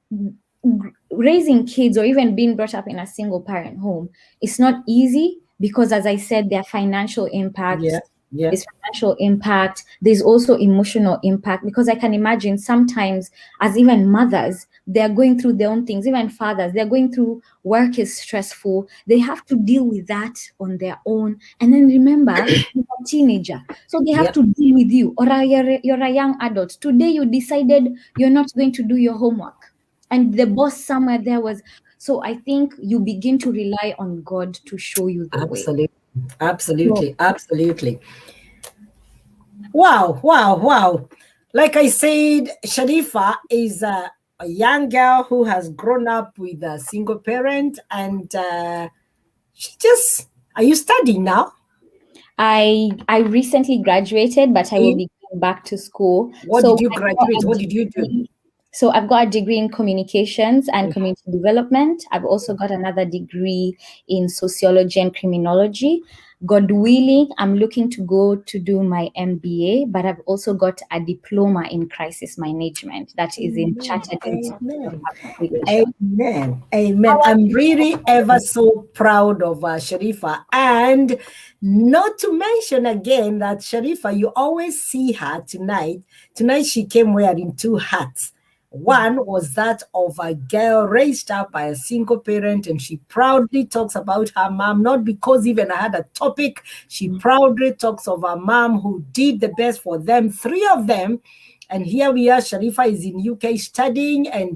raising kids or even being brought up in a single parent home, it's not easy because, as I said, there are financial impacts. Yeah. Yeah. There's financial impact. There's also emotional impact, because I can imagine sometimes, as even mothers, they're going through their own things. Even fathers, they're going through, work is stressful. They have to deal with that on their own. And then remember, you're a teenager, so they have to deal with you. Or you're a young adult. Today you decided you're not going to do your homework, and the boss somewhere there was. So I think you begin to rely on God to show you the way. Absolutely. Absolutely. Wow. Like I said, Sharifa is a young girl who has grown up with a single parent, and she just, are you studying now? I recently graduated, but I will be going back to school. What did you graduate? What did you do? So I've got a degree in communications and community development. I've also got another degree in sociology and criminology. God willing, I'm looking to go to do my MBA, but I've also got a diploma in crisis management that is in chartered Amen. relations. Amen. I'm really ever so proud of Sharifa. And not to mention again that Sharifa, you always see her tonight. Tonight she came wearing two hats. One was that of a girl raised up by a single parent, and she proudly talks about her mom, not because even I had a topic. She proudly talks of her mom who did the best for them, three of them. And here we are, Sharifa is in UK studying, and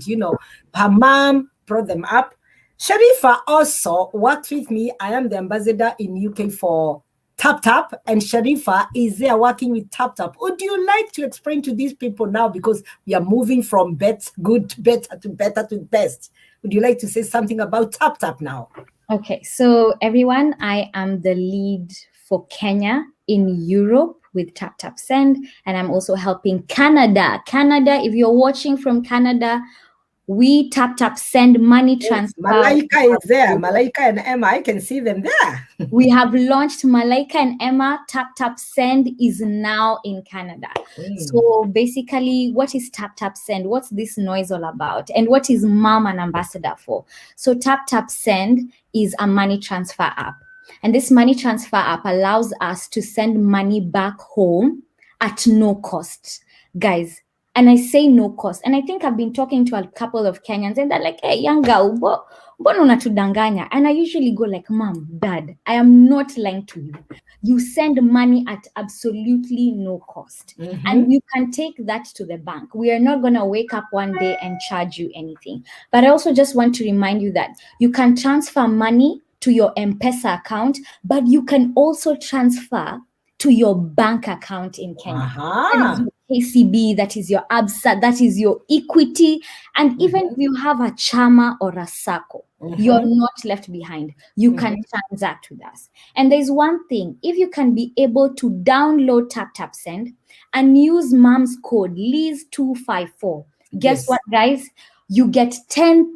her mom brought them up. Sharifa also worked with me. I am the ambassador in UK for TapTap, and Sharifa is there working with TapTap. Would you like to explain to these people now, because we are moving from good to better to better to best? Would you like to say something about TapTap now? Okay, so everyone, I am the lead for Kenya in Europe with TapTap Send, and I'm also helping Canada. Canada, if you're watching from Canada, we TapTap Send money transfer. Malaika is there. Malaika and Emma, I can see them there. We have launched Malaika and Emma. TapTap Send is now in Canada. So basically, what is TapTap Send? What's this noise all about? And what is Mom an ambassador for? So TapTap Send is a money transfer app. And this money transfer app allows us to send money back home at no cost. Guys, and I say no cost. And I think I've been talking to a couple of Kenyans, and they're like, hey, young girl, mbona unatudanganya? And I usually go like, Mom, Dad, I am not lying to you. You send money at absolutely no cost. And you can take that to the bank. We are not going to wake up one day and charge you anything. But I also just want to remind you that you can transfer money to your M-Pesa account, but you can also transfer to your bank account in Kenya. That is your KCB, that is your ABSA, that is your Equity. And even if you have a Chama or a SACCO, you're not left behind. You can transact with us. And there's one thing, if you can be able to download TapTap Send and use Mom's code, Liz254, guess what, guys? You get £10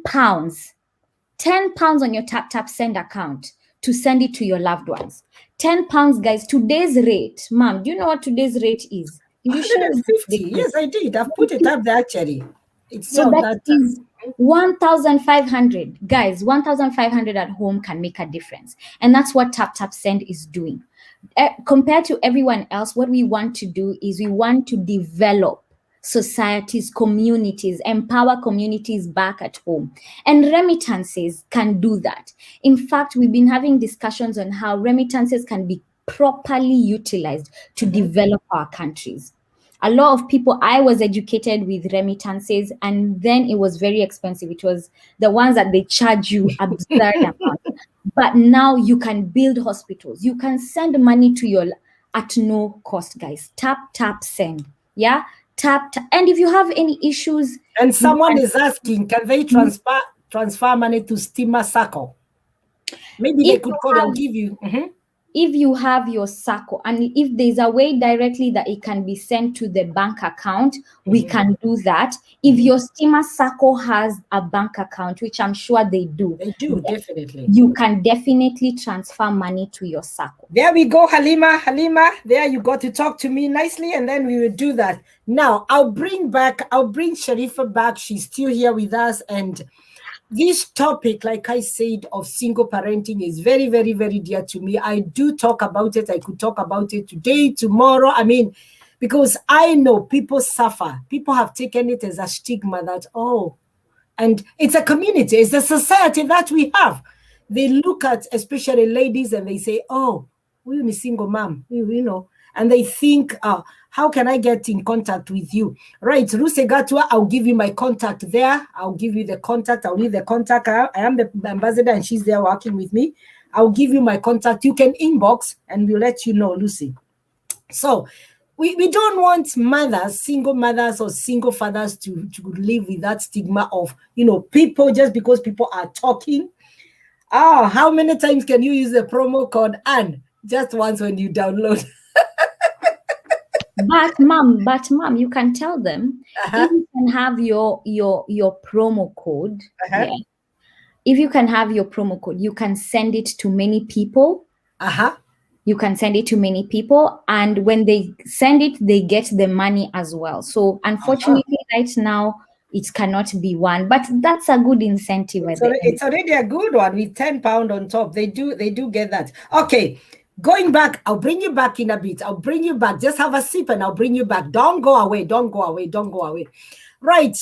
on your TapTap Send account to send it to your loved ones. £10, guys. Today's rate, Mom, do you know what today's rate is? 150. Yes, I did. I've put it up there actually. It's so that is 1,500. Guys, 1,500 at home can make a difference. And that's what TapTap Send is doing. Compared to everyone else, what we want to do is we want to develop societies, communities, empower communities back at home. And remittances can do that. In fact, we've been having discussions on how remittances can be properly utilized to develop our countries. A lot of people, I was educated with remittances, and then it was very expensive. It was the ones that they charge you absurd amount. But now you can build hospitals. You can send money to your at no cost, guys. TapTap Send. Yeah? Tap. And if you have any issues. And someone is asking, can they transfer money to Stima Sacco? Maybe they could call and give you. if you have your SACCO, and if there's a way directly that it can be sent to the bank account, we can do that. If your steamer SACCO has a bank account, which I'm sure they do, definitely. You can definitely transfer money to your SACCO. There we go, Halima. There you got to talk to me nicely, and then we will do that. Now, I'll bring Sharifa back. She's still here with us, and this topic, like I said, of single parenting is very, very, very dear to me. I do talk about it. I could talk about it today, tomorrow. I mean, because I know people suffer. People have taken it as a stigma that, and it's a community, it's a society that we have. They look at, especially ladies, and they say, we're a single mom, and they think, how can I get in contact with you? Right, Rusegatwa, I'll give you my contact there. I'll give you the contact. I'll leave the contact. I am the ambassador, and she's there working with me. I'll give you my contact. You can inbox, and we'll let you know, Lucy. So we don't want mothers, single mothers or single fathers to live with that stigma of, people, just because people are talking. How many times can you use the promo code Anne? Just once when you download. But mom, you can tell them if you can have your promo code. Yeah. If you can have your promo code, you can send it to many people. You can send it to many people, and when they send it, they get the money as well. So unfortunately, right now, it cannot be one, but that's a good incentive. It's already a good one with £10 on top. They do get that. Okay. Going back, I'll bring you back in a bit. I'll bring you back. Just have a sip and I'll bring you back. Don't go away. Don't go away. Don't go away. Right.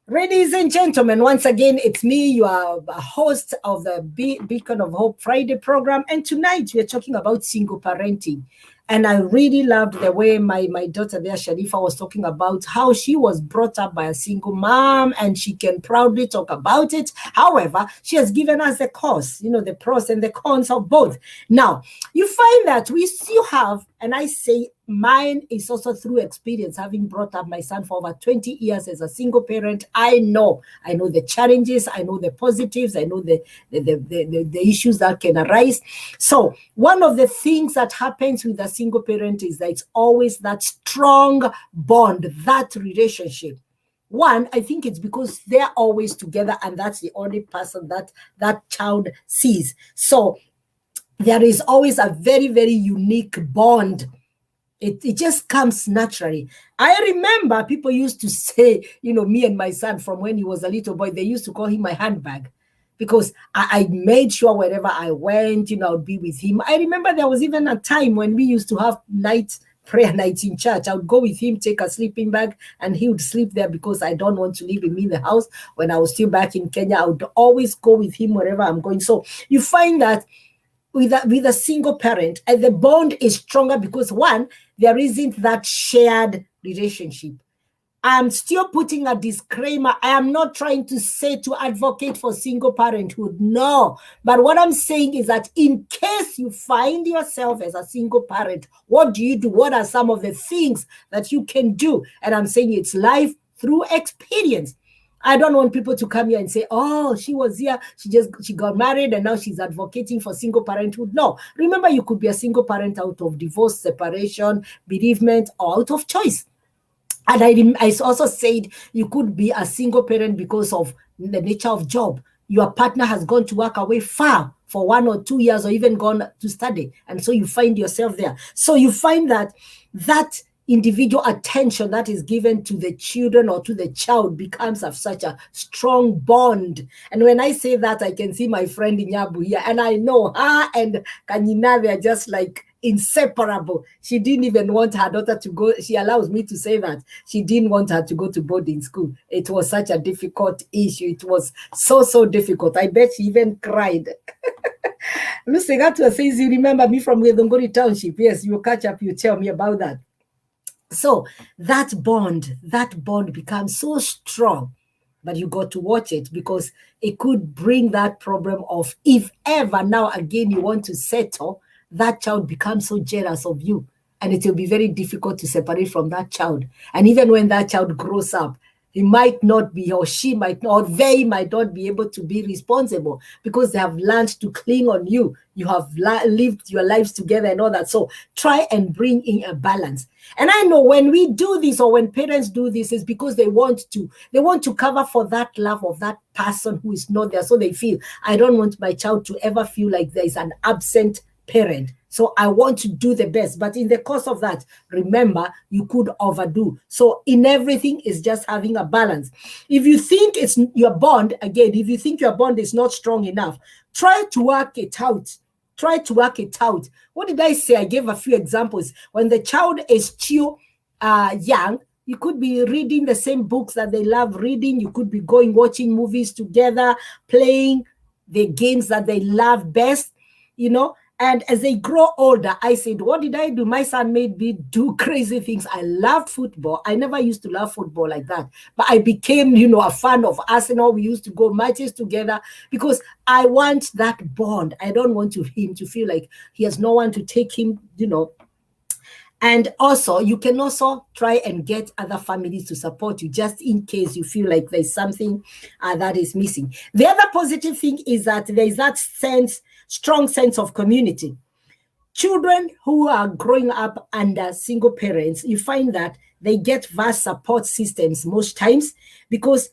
Ladies and gentlemen, once again, it's me. You are a host of the Beacon of Hope Friday program. And tonight we're talking about single parenting. And I really loved the way my daughter there, Sharifa, was talking about how she was brought up by a single mom, and she can proudly talk about it. However, she has given us the course, the pros and the cons of both. Now, you find that we still have, and I say mine is also through experience, having brought up my son for over 20 years as a single parent. I know the challenges, I know the positives, I know the issues that can arise. So one of the things that happens with a single parent is that it's always that strong bond, that relationship. One, I think it's because they're always together, and that's the only person that child sees. So there is always a very, very unique bond. It just comes naturally. I remember people used to say, me and my son from when he was a little boy, they used to call him my handbag, because I made sure wherever I went, I would be with him. I remember there was even a time when we used to have prayer nights in church. I would go with him, take a sleeping bag, and he would sleep there because I don't want to leave him in the house. When I was still back in Kenya, I would always go with him wherever I'm going. So you find that with a single parent, and the bond is stronger because, one, there isn't that shared relationship. I'm still putting a disclaimer. I am not trying to say to advocate for single parenthood. No. But what I'm saying is that in case you find yourself as a single parent, what do you do? What are some of the things that you can do? And I'm saying it's life through experience. I don't want people to come here and say, she was here, she got married and now she's advocating for single parenthood. No, remember, you could be a single parent out of divorce, separation, bereavement, or out of choice. And I also said you could be a single parent because of the nature of job. Your partner has gone to work away far for 1 or 2 years, or even gone to study. And so you find yourself there. So you find that individual attention that is given to the children or to the child becomes of such a strong bond. And when I say that, I can see my friend Inyabu here, and I know her and Kanyina, they're just like inseparable. She didn't even want her daughter to go. She allows me to say that she didn't want her to go to boarding school. It was such a difficult issue. It was so difficult. I bet she even cried. Lucy Gatua says, you remember me from Wedongori Township? Yes, you catch up, you tell me about that. So that bond becomes so strong, but you got to watch it, because it could bring that problem of, if ever now again you want to settle, that child becomes so jealous of you, and it will be very difficult to separate from that child. And even when that child grows up, he might not be, or she might not, or they might not be able to be responsible because they have learned to cling on you. You have lived your lives together and all that. So try and bring in a balance. And I know when we do this, or when parents do this, is because they want to cover for that love of that person who is not there. So they feel, I don't want my child to ever feel like there is an absent parent. So I want to do the best. But in the course of that, remember, you could overdo. So in everything is just having a balance. If you think it's your bond, again, if you think your bond is not strong enough, try to work it out. Try to work it out. What did I say? I gave a few examples. When the child is still young, you could be reading the same books that they love reading. You could be watching movies together, playing the games that they love best, And as they grow older, I said, what did I do? My son made me do crazy things. I loved football. I never used to love football like that. But I became, a fan of Arsenal. We used to go matches together because I want that bond. I don't want him to feel like he has no one to take him, And also, you can also try and get other families to support you just in case you feel like there's something that is missing. The other positive thing is that there is that strong sense of community. Children who are growing up under single parents, you find that they get vast support systems most times because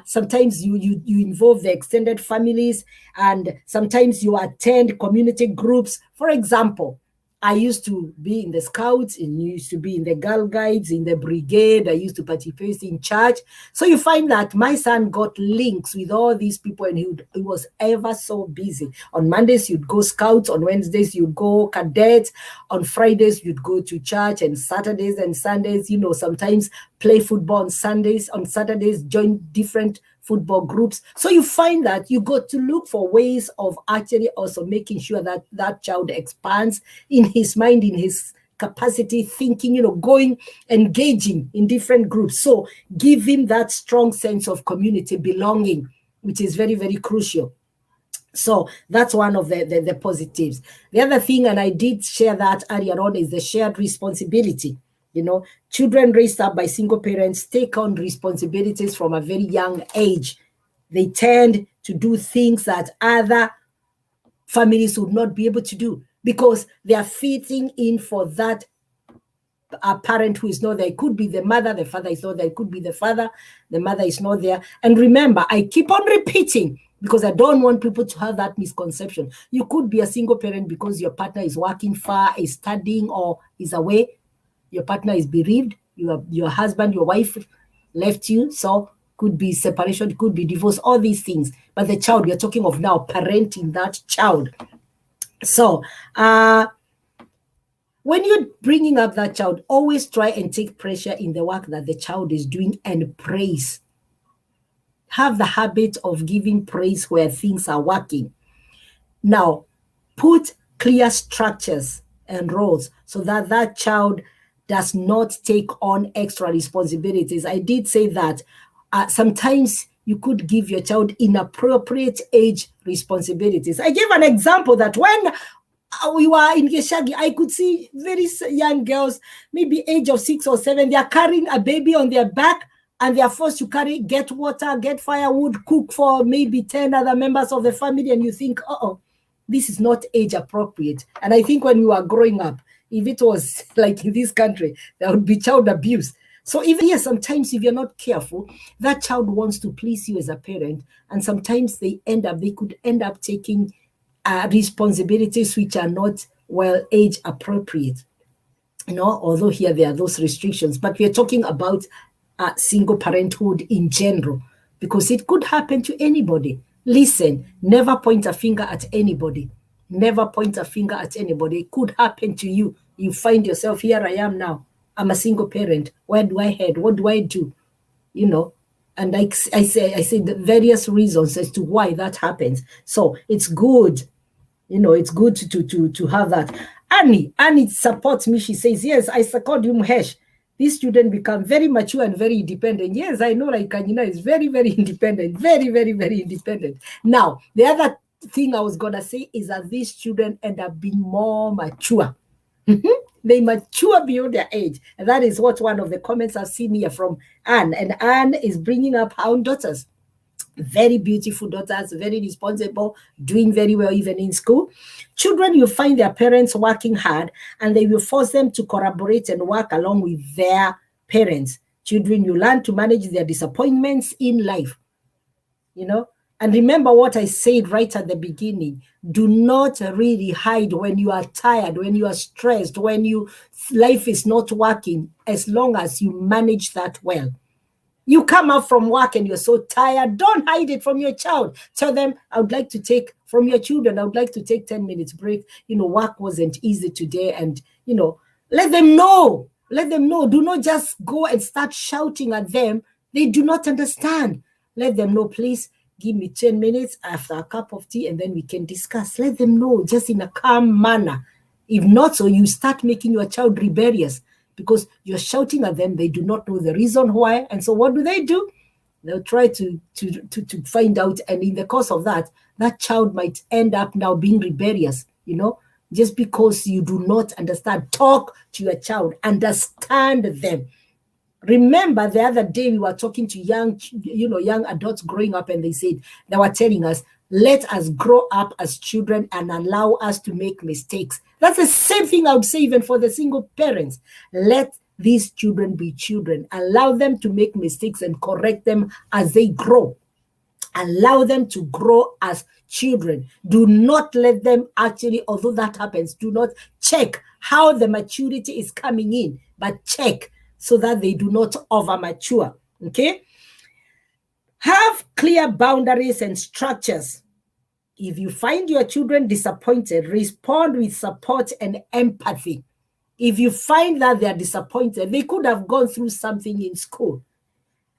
sometimes you involve the extended families, and sometimes you attend community groups. For example, I used to be in the Scouts, and used to be in the Girl Guides, in the brigade. I used to participate in church. So you find that my son got links with all these people, and he was ever so busy. On Mondays, you'd go Scouts. On Wednesdays, you'd go Cadets. On Fridays, you'd go to church. And Saturdays and Sundays, sometimes play football on Sundays. On Saturdays, join different football groups. So you find that you got to look for ways of actually also making sure that that child expands in his mind, in his capacity, thinking, engaging in different groups. So give him that strong sense of community belonging, which is very, very crucial. So that's one of the positives. The other thing, and I did share that earlier on, is the shared responsibility. Children raised up by single parents take on responsibilities from a very young age. They tend to do things that other families would not be able to do because they are fitting in for that parent who is not there. It could be the mother, the father is not there. It could be the father, the mother is not there. And remember, I keep on repeating because I don't want people to have that misconception. You could be a single parent because your partner is working far, is studying, or is away. Your partner is bereaved, your husband, your wife left you, so could be separation, could be divorce, all these things. But the child, we're talking of now parenting that child. So when you're bringing up that child, always try and take pressure in the work that the child is doing and praise. Have the habit of giving praise where things are working. Now, put clear structures and roles so that that child does not take on extra responsibilities. I did say that sometimes you could give your child inappropriate age responsibilities. I gave an example that when we were in Geshagi, I could see very young girls, maybe age of 6 or 7, they are carrying a baby on their back and they are forced to get water, get firewood, cook for maybe 10 other members of the family. And you think, this is not age appropriate. And I think when we were growing up, if it was like in this country, there would be child abuse. So even here, sometimes if you're not careful, that child wants to please you as a parent. And sometimes they could end up taking responsibilities which are not age appropriate. Although here there are those restrictions, but we're talking about single parenthood in general, because it could happen to anybody. Listen, never point a finger at anybody. Never point a finger at anybody. It could happen to you. You find yourself, here I am now. I'm a single parent. Where do I head? What do I do? And I say the various reasons as to why that happens. So it's good, it's good to have that. Annie supports me. She says, yes, I support you, Muhesh. These students become very mature and very independent. Yes, I know, like Kanyina is very, very independent. Very, very, very independent. Now, the other thing I was going to say is that these children end up being more mature. They mature beyond their age. And that is what one of the comments I've seen here from Anne. And Anne is bringing up her own daughters. Very beautiful daughters, very responsible, doing very well even in school. Children, you find their parents working hard, and they will force them to collaborate and work along with their parents. Children, you learn to manage their disappointments in life. You know, and remember what I said right at the beginning. Do not really hide when you are tired, when you are stressed, when life is not working, as long as you manage that well. You come out from work and you're so tired, don't hide it from your child. Tell them, I would like to take, from your children, I would like to take 10 minutes break. You know, work wasn't easy today. And, you know, let them know. Let them know. Do not just go and start shouting at them. They do not understand. Let them know, please give me 10 minutes after a cup of tea and then we can discuss. Let them know just in a calm manner. If not so, you start making your child rebellious because you're shouting at them. They do not know the reason why. And so what do? They'll try to find out. And in the course of that, that child might end up now being rebellious, you know, just because you do not understand. Talk to your child, understand them. Remember the other day we were talking to young adults growing up, and they were telling us, let us grow up as children and allow us to make mistakes. That's the same thing I would say even for the single parents. Let these children be children. Allow them to make mistakes and correct them as they grow. Allow them to grow as children. Do not let them actually, although that happens, do not check how the maturity is coming in, but check so that they do not over-mature, okay? Have clear boundaries and structures. If you find your children disappointed, respond with support and empathy. If you find that they are disappointed, they could have gone through something in school.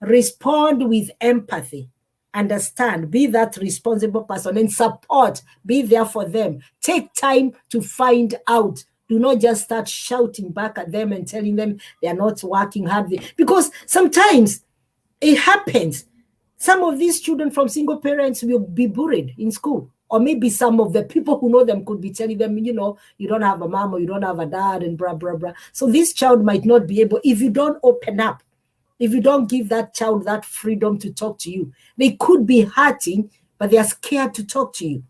Respond with empathy. Understand, be that responsible person and support, be there for them. Take time to find out. Do not just start shouting back at them and telling them they are not working hard. Because sometimes it happens. Some of these children from single parents will be bullied in school. Or maybe some of the people who know them could be telling them, you know, you don't have a mom or you don't have a dad and blah, blah, blah. So this child might not be able, if you don't open up, if you don't give that child that freedom to talk to you, they could be hurting, but they are scared to talk to you.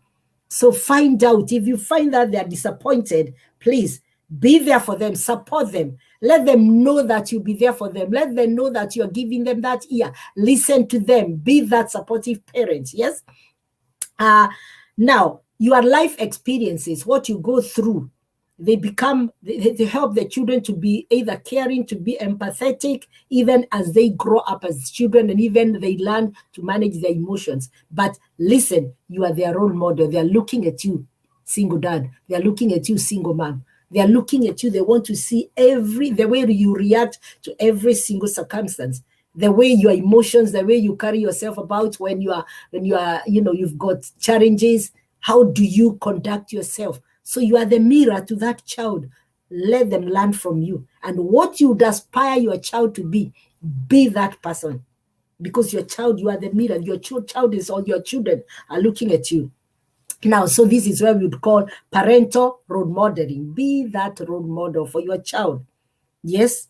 So find out. If you find that they are disappointed, please be there for them, support them. Let them know that you'll be there for them. Let them know that you're giving them that ear. Listen to them. Be that supportive parent, yes? Now, your life experiences, what you go through, they help the children to be either caring, to be empathetic, even as they grow up as children, and even they learn to manage their emotions. But listen, you are their role model. They are looking at you, single dad. They are looking at you, single mom. They are looking at you. They want to see the way you react to every single circumstance, the way your emotions, the way you carry yourself about when you are, you've got challenges. How do you conduct yourself? So you are the mirror to that child. Let them learn from you. And what you would aspire your child to be that person. Because your child, you are the mirror. Your child is all your children are looking at you. Now, so this is where we would call parental role modeling. Be that role model for your child. Yes?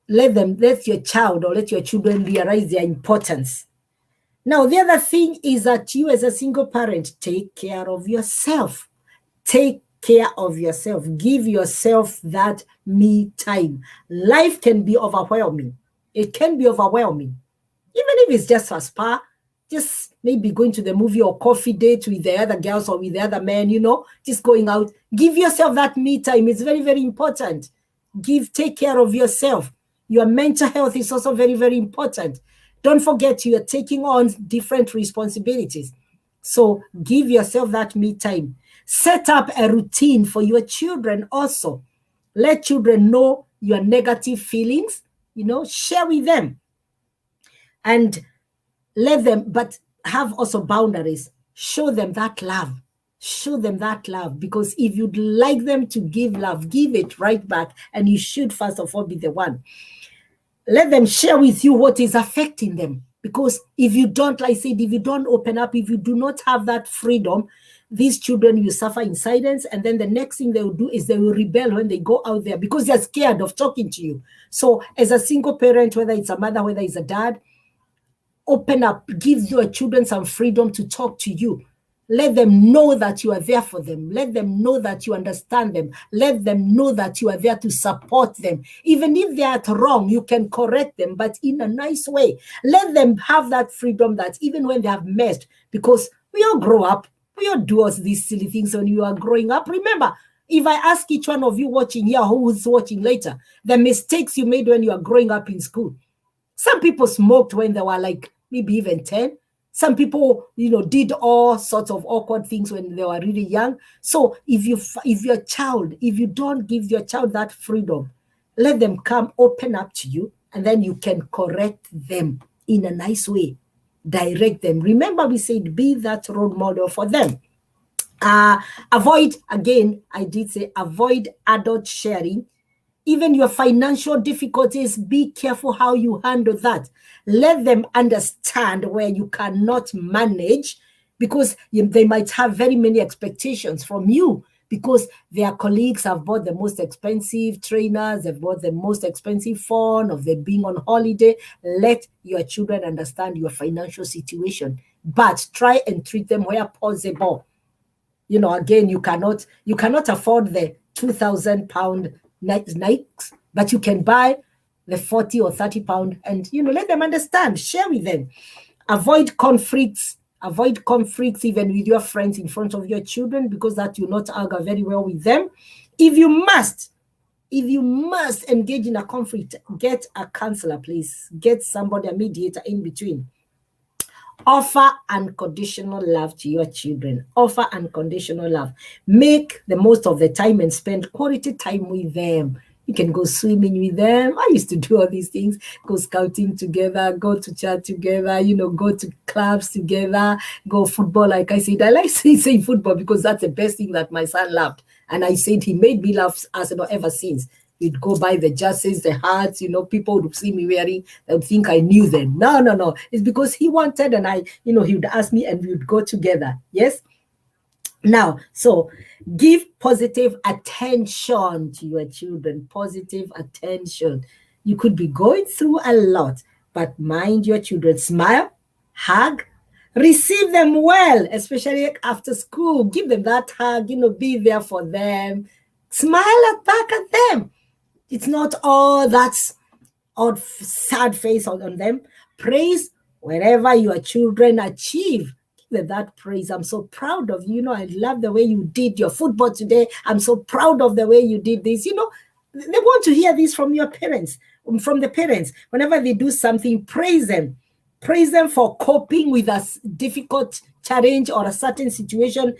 Let your child or let your children realize their importance. Now, the other thing is that you as a single parent, take care of yourself. Take care of yourself. Give yourself that me time. Life can be overwhelming. It can be overwhelming. Even if it's just a spa, just maybe going to the movie or coffee date with the other girls or with the other men, just going out. Give yourself that me time. It's very, very important. Take care of yourself. Your mental health is also very, very important. Don't forget you are taking on different responsibilities. So give yourself that me time. Set up a routine for your children also. Let children know your negative feelings, share with them. And let them, but have also boundaries. Show them that love. Show them that love. Because if you'd like them to give love, give it right back. And you should first of all be the one. Let them share with you what is affecting them. Because if you don't, like I said, if you don't open up, if you do not have that freedom, these children will suffer in silence, and then the next thing they will do is they will rebel when they go out there because they're scared of talking to you. So as a single parent, whether it's a mother, whether it's a dad, open up, give your children some freedom to talk to you. Let them know that you are there for them. Let them know that you understand them. Let them know that you are there to support them. Even if they are wrong, you can correct them, but in a nice way. Let them have that freedom that even when they have messed, because we all grow up, we all do us these silly things when you are growing up. Remember, if I ask each one of you watching here, who's watching later, the mistakes you made when you are growing up in school. Some people smoked when they were like maybe even 10. Some people, did all sorts of awkward things when they were really young. So if you don't give your child that freedom, let them come open up to you, and then you can correct them in a nice way, direct them. Remember, we said be that role model for them. Avoid adult sharing. Even your financial difficulties, be careful how you handle that. Let them understand where you cannot manage, because they might have very many expectations from you, because their colleagues have bought the most expensive trainers, they've bought the most expensive phone, or they're being on holiday. Let your children understand your financial situation, but try and treat them where possible. Again, you cannot afford the 2,000 pound Nikes, but you can buy the 40 or 30 pound, and let them understand, share with them. Avoid conflicts even with your friends in front of your children, because that will not argue very well with them. If you must engage in a conflict, get a counselor, please. Get somebody, a mediator in between. Offer unconditional love to your children. Offer unconditional love. Make the most of the time and spend quality time with them. You can go swimming with them. I used to do all these things. Go scouting together, go to church together, go to clubs together, go football. Like I said, I like saying football because that's the best thing that my son loved. And I said he made me love Arsenal ever since. We'd go buy the jerseys, the hats, people would see me wearing, they would think I knew them. No. It's because he wanted, and he would ask me and we would go together. Yes? Now, so give positive attention to your children. Positive attention. You could be going through a lot, but mind your children. Smile, hug, receive them well, especially after school. Give them that hug, be there for them. Smile back at them. It's not all that's odd, sad face on them. Praise wherever your children achieve. Give them that praise. I'm so proud of you. I love the way you did your football today. I'm so proud of the way you did this. They want to hear this from your parents, from the parents. Whenever they do something, praise them. Praise them for coping with a difficult challenge or a certain situation.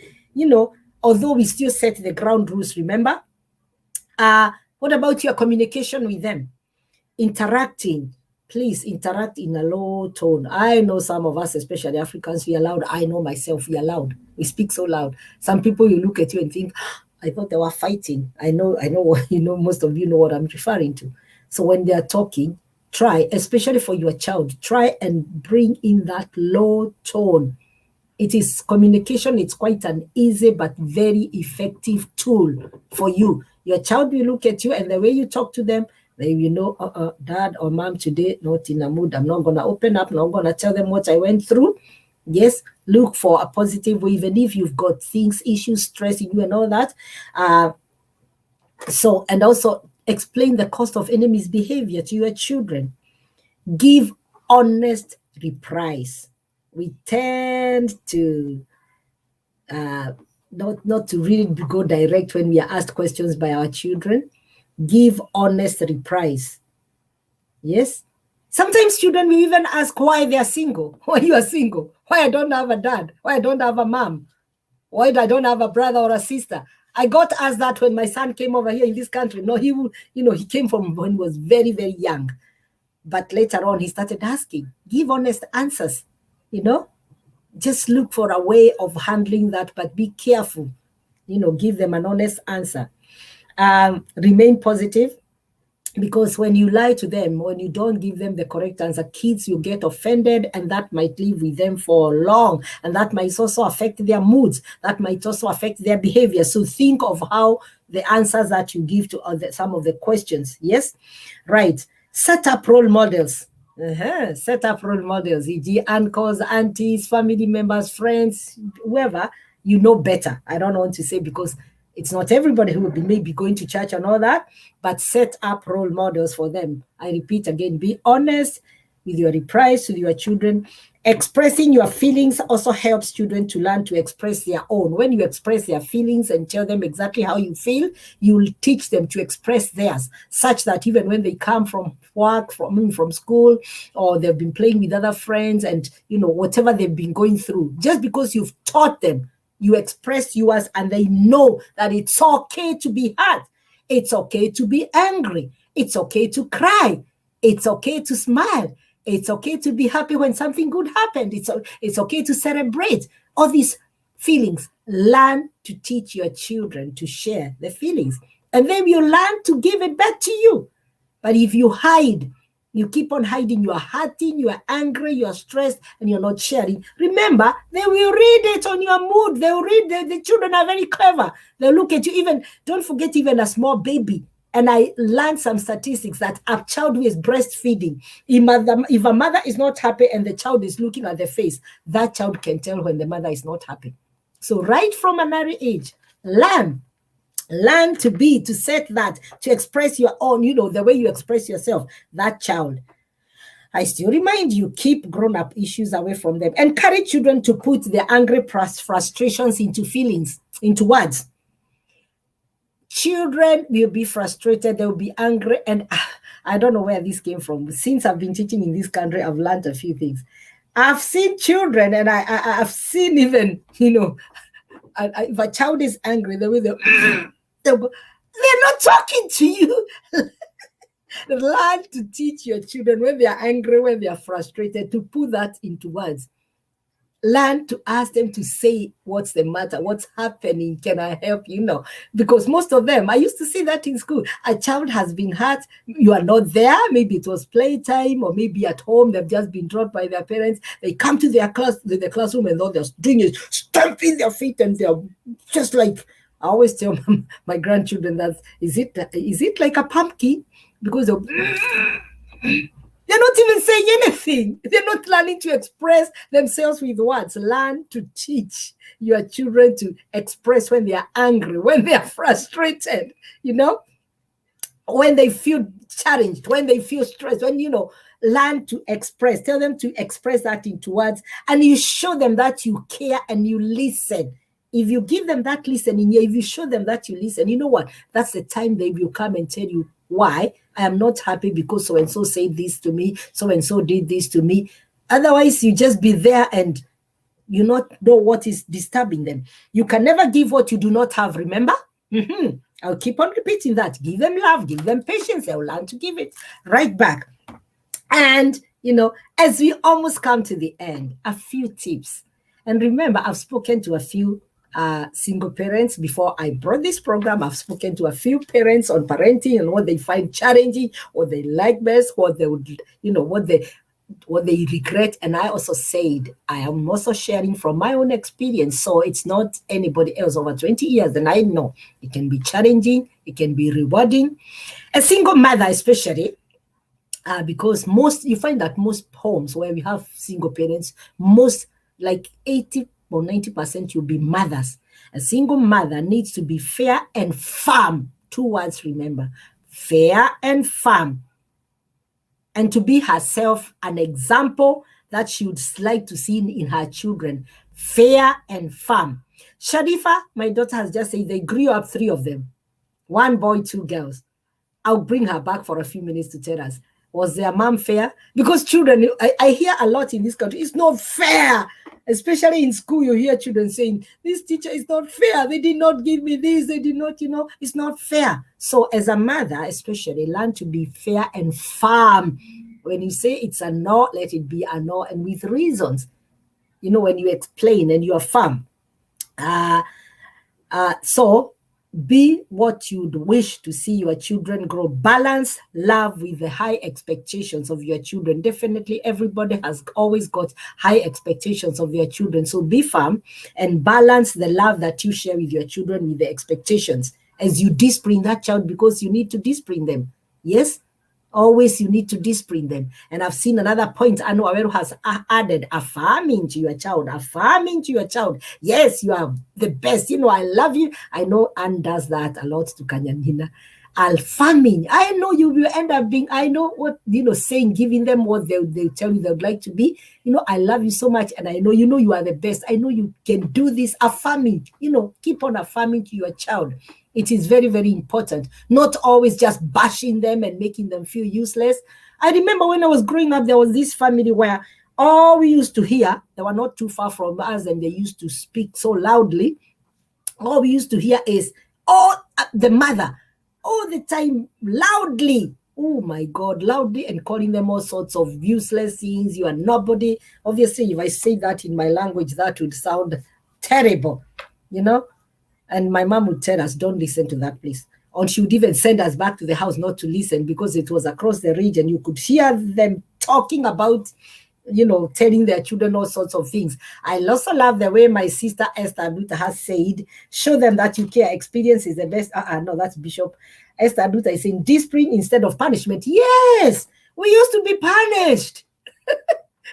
Although we still set the ground rules, remember? What about your communication with them? Interacting. Please interact in a low tone. I know some of us, especially Africans, we are loud. I know myself, we are loud. We speak so loud. Some people, you look at you and think, I thought they were fighting. I know, most of you know what I'm referring to. So when they are talking, try, especially for your child, try and bring in that low tone. It is communication. It's quite an easy but very effective tool for you. Your child will look at you, and the way you talk to them, they will know, dad or mom today, not in a mood. I'm not going to open up. I'm not going to tell them what I went through. Yes, look for a positive way, even if you've got things, issues, stressing you and all that. And also explain the cost of enemy's behavior to your children. Give honest replies. We tend to not to really go direct when we are asked questions by our children. Give honest replies. Yes? Sometimes children will even ask why they are single, why you are single, why I don't have a dad, why I don't have a mom, why I don't have a brother or a sister. I got asked that when my son came over here in this country. No, he came from when he was very, very young. But later on, he started asking. Give honest answers, Just look for a way of handling that, but be careful. Give them an honest answer. Remain positive. Because when you lie to them, when you don't give them the correct answer, kids will get offended, and that might live with them for long. And that might also affect their moods. That might also affect their behavior. So think of how the answers that you give to some of the questions. Yes? Right. Set up role models. Set up role models, e.g. uncles, aunties, family members, friends, whoever, you know better. I don't want to say, because it's not everybody who will be maybe going to church and all that, but set up role models for them. I repeat again, be honest with your replies to your children. Expressing your feelings also helps children to learn to express their own. When you express their feelings and tell them exactly how you feel, you will teach them to express theirs, such that even when they come from work, from school, or they've been playing with other friends, and whatever they've been going through, just because you've taught them, you express yours, and they know that it's okay to be hurt. It's okay to be angry. It's okay to cry. It's okay to smile. It's okay to be happy when something good happened. It's okay to celebrate. All these feelings. Learn to teach your children to share the feelings. And then you learn to give it back to you. But if you hide, you keep on hiding, you are hurting, you are angry, you are stressed, and you're not sharing, remember, they will read it on your mood. They will read, the children are very clever. They'll look at you, even, don't forget, even a small baby. And I learned some statistics that a child who is breastfeeding, if a mother is not happy and the child is looking at the face, that child can tell when the mother is not happy. So right from an early age, learn to set that, to express your own, the way you express yourself, that child. I still remind you, keep grown-up issues away from them. Encourage children to put their angry frustrations into feelings, into words. Children will be frustrated, they'll be angry, and I don't know where this came from. Since I've been teaching in this country, I've learned a few things. I've seen children, and I've seen even, if a child is angry, the way they're not talking to you. Learn to teach your children when they are angry, when they are frustrated, to put that into words. Learn to ask them to say, what's the matter? What's happening? Can I help you? Because most of them, I used to see that in school. A child has been hurt. You are not there. Maybe it was playtime, or maybe at home, they've just been dropped by their parents. They come to their classroom, and all they're doing is stamping their feet, and they're just like, I always tell my grandchildren that, is it like a pumpkin? Because they're not even saying anything. They're not learning to express themselves with words. Learn to teach your children to express when they are angry, when they are frustrated, when they feel challenged, when they feel stressed, when, learn to express. Tell them to express that into words, and you show them that you care and you listen. If you give them that listening, if you show them that you listen, you know what? That's the time they will come and tell you, why I am not happy because so-and-so said this to me, so-and-so did this to me. Otherwise, you just be there and you not know what is disturbing them. You can never give what you do not have, remember? I'll keep on repeating that. Give them love, give them patience. They'll learn to give it right back. And, as we almost come to the end, a few tips. And remember, I've spoken to a few single parents before I brought this program. I've spoken to a few parents on parenting and what they find challenging, what they like best, what they would, what they regret. And I also said, I am also sharing from my own experience. So it's not anybody else. Over 20 years, and I know it can be challenging, it can be rewarding. A single mother, especially, because you find that most homes where we have single parents, most, like 80 or 90%, you'll be mothers. A single mother needs to be fair and firm. 2 words, remember. Fair and firm. And to be herself an example that she would like to see in her children. Fair and firm. Sharifa, my daughter, has just said they grew up, 3 of them. 1 boy, 2 girls. I'll bring her back for a few minutes to tell us, was their mom fair? Because children, I hear a lot in this country, it's not fair. Especially in school, you hear children saying, this teacher is not fair. They did not give me this. They did not, it's not fair. So as a mother, especially, learn to be fair and firm. When you say it's a no, let it be a no, and with reasons. When you explain and you are firm. So Be what you'd wish to see your children grow. Balance love with the high expectations of your children. Definitely, everybody has always got high expectations of their children. So be firm and balance the love that you share with your children with the expectations as you discipline that child, because you need to discipline them. Yes? Always you need to discipline them. And I've seen another point Anu Aweru has added, affirming to your child, affirming to your child. Yes, you are the best. You know, I love you. I know Anne does that a lot to Kanyamina. Affirming. I know you will end up being, I know what, saying, giving them what they tell you they would like to be. I love you so much. And I know, you are the best. I know you can do this. Affirming, keep on affirming to your child. It is very, very important. Not always just bashing them and making them feel useless. I remember when I was growing up, there was this family where all we used to hear, they were not too far from us and they used to speak so loudly. All we used to hear is, the mother, all the time, loudly. Oh my God, loudly, and calling them all sorts of useless things. You are nobody. Obviously, if I say that in my language, that would sound terrible, And my mom would tell us, don't listen to that, please. Or she would even send us back to the house not to listen because it was across the region. You could hear them talking about, telling their children all sorts of things. I also love the way my sister Esther Aduta has said, show them that you care. Experience is the best. No, that's Bishop. Esther Aduta is saying discipline instead of punishment. Yes, we used to be punished.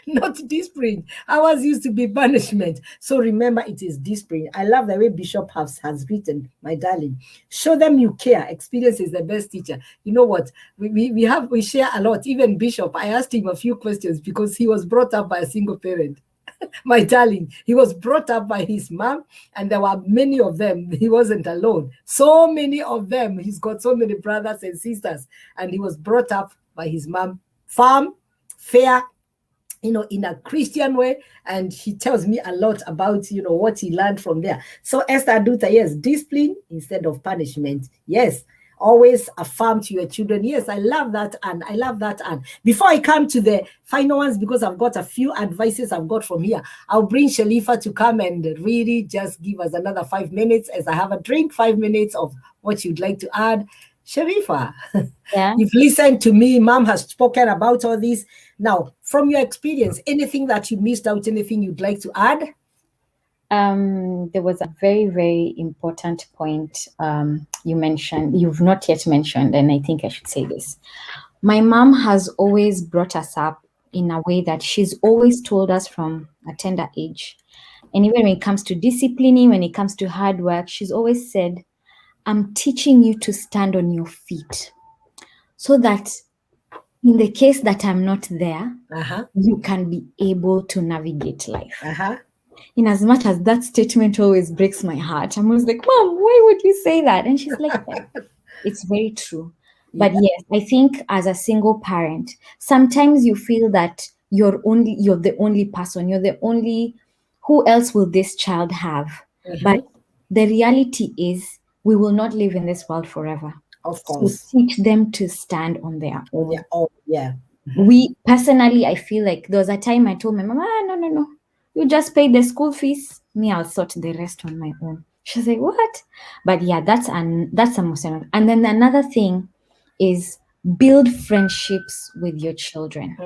Not discipline. Ours used to be punishment. So remember, it is discipline. I love the way Bishop has written, my darling. Show them you care. Experience is the best teacher. You know what? We share a lot. Even Bishop, I asked him a few questions because he was brought up by a single parent. My darling, he was brought up by his mom, and there were many of them. He wasn't alone. So many of them. He's got so many brothers and sisters, and he was brought up by his mom. Firm, fair, in a Christian way. And he tells me a lot about, what he learned from there. So Esther Aduta, yes, discipline instead of punishment. Yes, always affirm to your children. Yes, I love that. And I love that. And before I come to the final ones, because I've got a few advices I've got from here, I'll bring Sharifa to come and really just give us another 5 minutes as I have a drink, 5 minutes of what you'd like to add. Sharifa, Yeah. You've listened to me. Mom has spoken about all this. Now, from your experience, anything that you missed out, anything you'd like to add? There was a very, very important point you've not yet mentioned, and I think I should say this. My mom has always brought us up in a way that she's always told us from a tender age. And even when it comes to disciplining, when it comes to hard work, she's always said, I'm teaching you to stand on your feet so that in the case that I'm not there, you can be able to navigate life. In as much as that statement always breaks my heart, I'm always like, Mom, why would you say that? And she's like, it's very true. But yes, I think as a single parent, sometimes you feel that you're the only person, you're the only, who else will this child have? But the reality is we will not live in this world forever. Of course. So teach them to stand on their own. Yeah. Oh, yeah. We personally, I feel like there was a time I told my mom, no. You just pay the school fees. Me, I'll sort the rest on my own. She's like, what? But yeah, that's a most. And then another thing is build friendships with your children.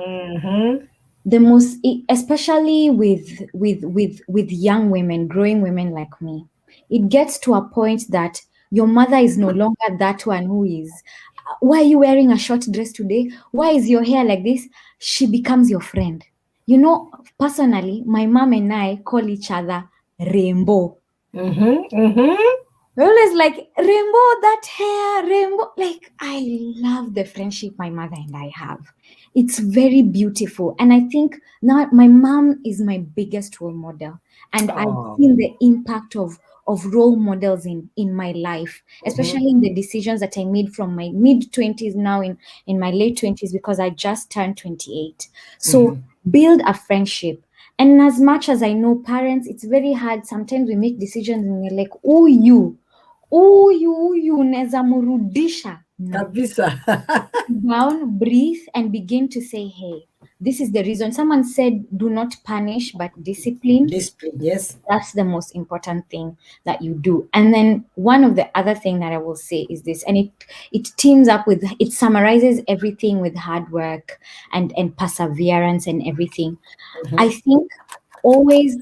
The most, especially with young women, growing women like me, it gets to a point that your mother is no longer that one who is, why are you wearing a short dress today? Why is your hair like this? She becomes your friend. Personally, my mom and I call each other Rainbow. We're always like, Rainbow, that hair, Rainbow. Like, I love the friendship my mother and I have. It's very beautiful. And I think now my mom is my biggest role model. And I've seen the impact of role models in my life, especially in the decisions that I made from my mid-20s now in my late 20s, because I just turned 28. So build a friendship. And as much as I know parents, it's very hard. Sometimes we make decisions and we're like, you unaweza murudisha. Kabisa. Down, breathe, and begin to say, hey, this is the reason. Someone said, do not punish, but discipline. Discipline, yes. That's the most important thing that you do. And then one of the other thing that I will say is this, and it teams up with, it summarizes everything with hard work and perseverance and everything. I think always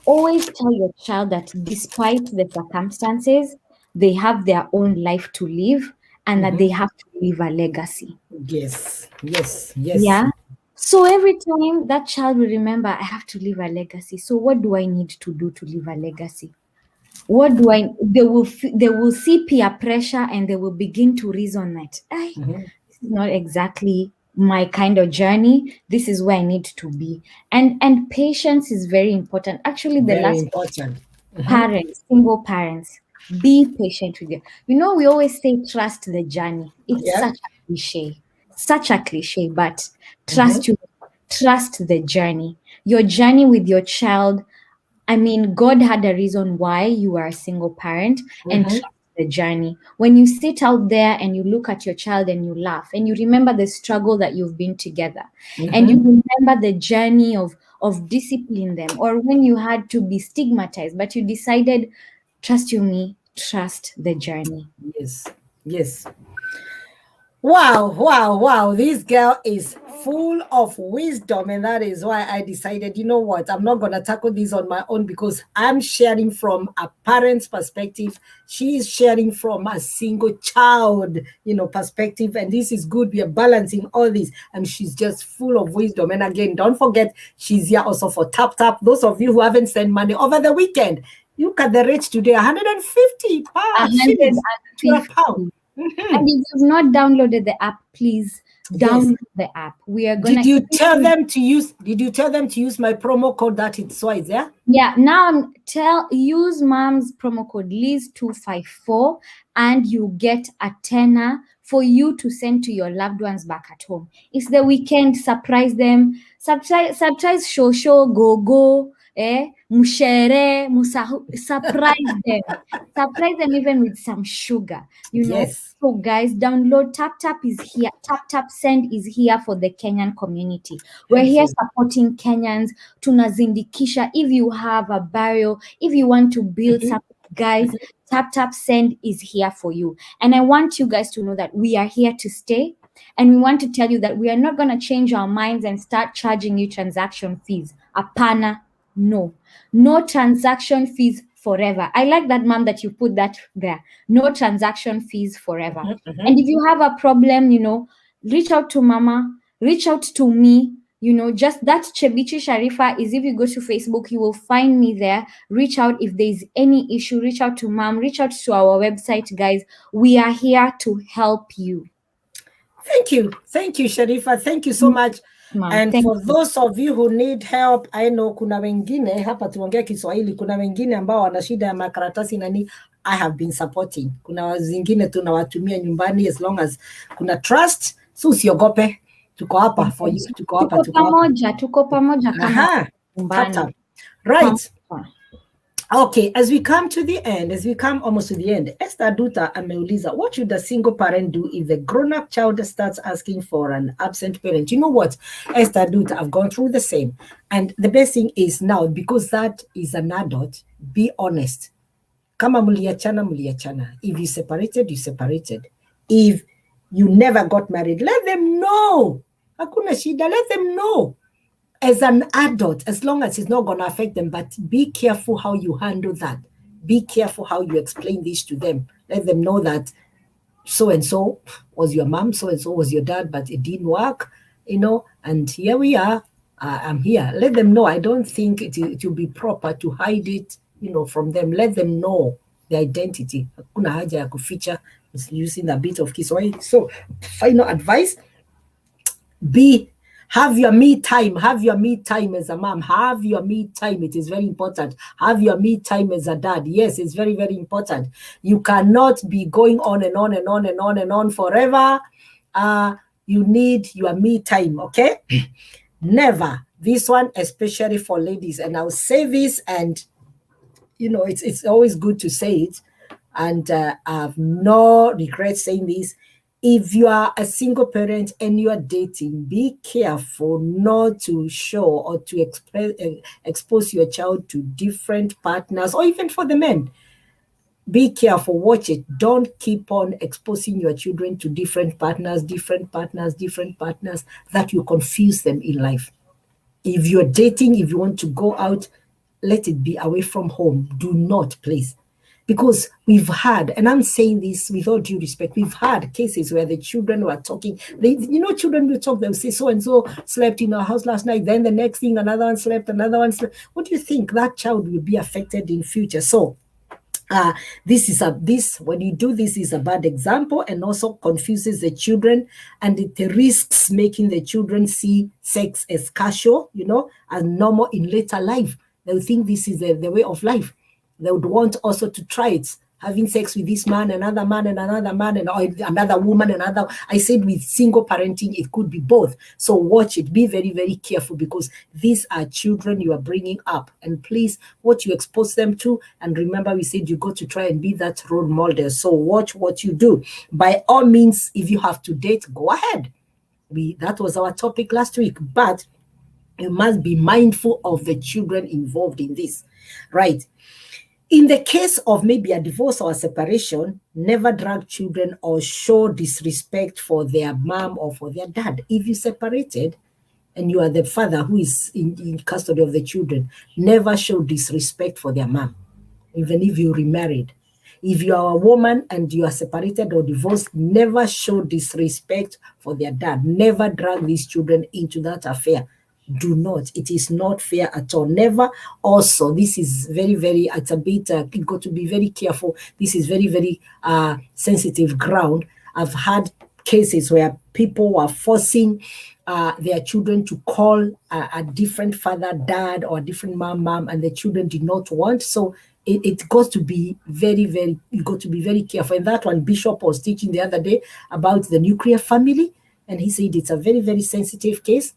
tell your child that despite the circumstances, they have their own life to live, and that they have to leave a legacy. Yes. Yeah. So every time that child will remember, I have to leave a legacy. So what do I need to do to leave a legacy? What do I? They will see peer pressure, and they will begin to reason that this is not exactly my kind of journey. This is where I need to be. And patience is very important. Actually, the Very last important. parents, single parents, be patient with you. You know, we always say trust the journey. It's Yeah. such a cliche, but trust the journey. Your journey with your child. I mean, God had a reason why you are a single parent, and trust the journey. When you sit out there and you look at your child and you laugh and you remember the struggle that you've been together, and you remember the journey of disciplining them, or when you had to be stigmatized, but you decided, trust trust the journey. Yes. Wow. This girl is full of wisdom, and that is why I decided, you know what, I'm not going to tackle this on my own, because I'm sharing from a parent's perspective. She is sharing from a single child, perspective, and this is good. We are balancing all this, and she's just full of wisdom. And again, don't forget, she's here also for Tap Tap. Those of you who haven't sent money over the weekend, look at the rates today, 150 shillings to a pound. And if you've not downloaded the app, please download the app. We are gonna. Did you tell them to use my promo code that it's so is there? Yeah. Now use mom's promo code Liz254, and you get a tenner for you to send to your loved ones back at home. It's the weekend. Surprise them. Surprise show go. Mushere, surprise them. Surprise them even with some sugar, Yes. So guys, download Tap Tap is here. Tap Tap Send is here for the Kenyan community. We're here supporting Kenyans. Tunazindikisha. If you have a barrel, if you want to build something, guys, Tap Tap Send is here for you. And I want you guys to know that we are here to stay. And we want to tell you that we are not going to change our minds and start charging you transaction fees. Apana. No transaction fees forever. I like that, mom, that you put that there. No transaction fees forever. And if you have a problem, reach out to mama, reach out to me. Just that Chebichi Sharifa is, if you go to Facebook, you will find me there. Reach out if there's any issue. Reach out to mom. Reach out to our website, guys. We are here to help you. Thank you, Sharifa. Thank you so much. And for those of you who need help, I know kuna wengine hapa tuongea Kiswahili, kuna wengine ambao wana shida ya makaratasi nani, I have been supporting. Kuna zingine tunawatumia nyumbani, as long as kuna trust, so usiogope. Tuko hapa for you. Tuko pamoja kama nyumbani. Right. Okay, as we come almost to the end, Esther Duta ameuliza, what should a single parent do if the grown-up child starts asking for an absent parent? You know what, Esther Duta, I've gone through the same. And the best thing is now, because that is an adult, be honest. Kama muliachana. If you separated, you separated. If you never got married, let them know. Hakuna shida, let them know. As an adult, as long as it's not going to affect them, but be careful how you handle that. Be careful how you explain this to them. Let them know that so-and-so was your mom, so-and-so was your dad, but it didn't work, and here we are. I'm here. Let them know. I don't think it will be proper to hide it, from them. Let them know the identity. Hakuna haja ya kuficha, using a bit of Kiswahili. So, final advice, have your me time. Have your me time as a mom. Have your me time. It is very important. Have your me time as a dad. Yes, it's very, very important. You cannot be going on and on and on and on and on forever. You need your me time, okay? Never. This one, especially for ladies. And I'll say this, and, it's always good to say it. And I have no regret saying this. if you are a single parent and you are dating, be careful not to show or to expose your child to different partners, or even for the men. Be careful, watch it. Don't keep on exposing your children to different partners, that you confuse them in life. If you're dating, if you want to go out, let it be away from home. Do not, please. Because we've had, and I'm saying this with all due respect, we've had cases where the children were talking. Children will talk, they'll say, so and so slept in our house last night. Then the next thing, another one slept, another one slept. What do you think? That child will be affected in future. So when you do this is a bad example, and also confuses the children, and it risks making the children see sex as casual, as normal in later life. They'll think this is the way of life. They would want also to try it, having sex with this man, another man, and another man, and another woman, another. I said with single parenting, it could be both. So watch it. Be very, very careful, because these are children you are bringing up. And please, what you expose them to. And remember, we said you got to try and be that role model. So watch what you do. By all means, if you have to date, go ahead. That was our topic last week. But you must be mindful of the children involved in this, right? In the case of maybe a divorce or a separation, never drag children or show disrespect for their mom or for their dad. If you separated and you are the father who is in custody of the children, never show disrespect for their mom, even if you remarried. If you are a woman and you are separated or divorced, never show disrespect for their dad. Never drag these children into that affair. Do not. It is not fair at all. Never. Also, this is very, very, it's a bit, you got to be very careful. This is very, very sensitive ground. I've had cases where people were forcing their children to call a different father, dad, or a different mom, and the children did not want. So it got to be very, very, you got to be very careful. And that one, Bishop was teaching the other day about the nuclear family, and he said it's a very, very sensitive case.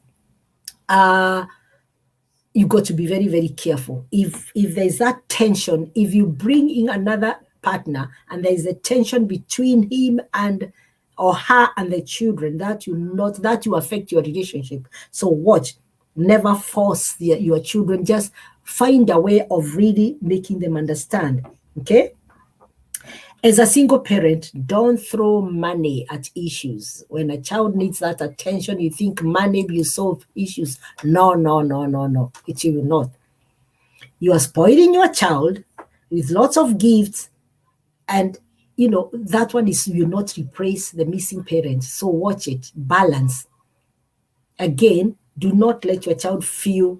You got to be very, very careful. If there's that tension, if you bring in another partner and there's a tension between him and or her and the children, that you affect your relationship. So watch. Never force your children. Just find a way of really making them understand. Okay? As a single parent, don't throw money at issues. When a child needs that attention, you think money will solve issues. No. It will not. You are spoiling your child with lots of gifts, and that one will not replace the missing parent. So watch it. Balance. Again, do not let your child feel,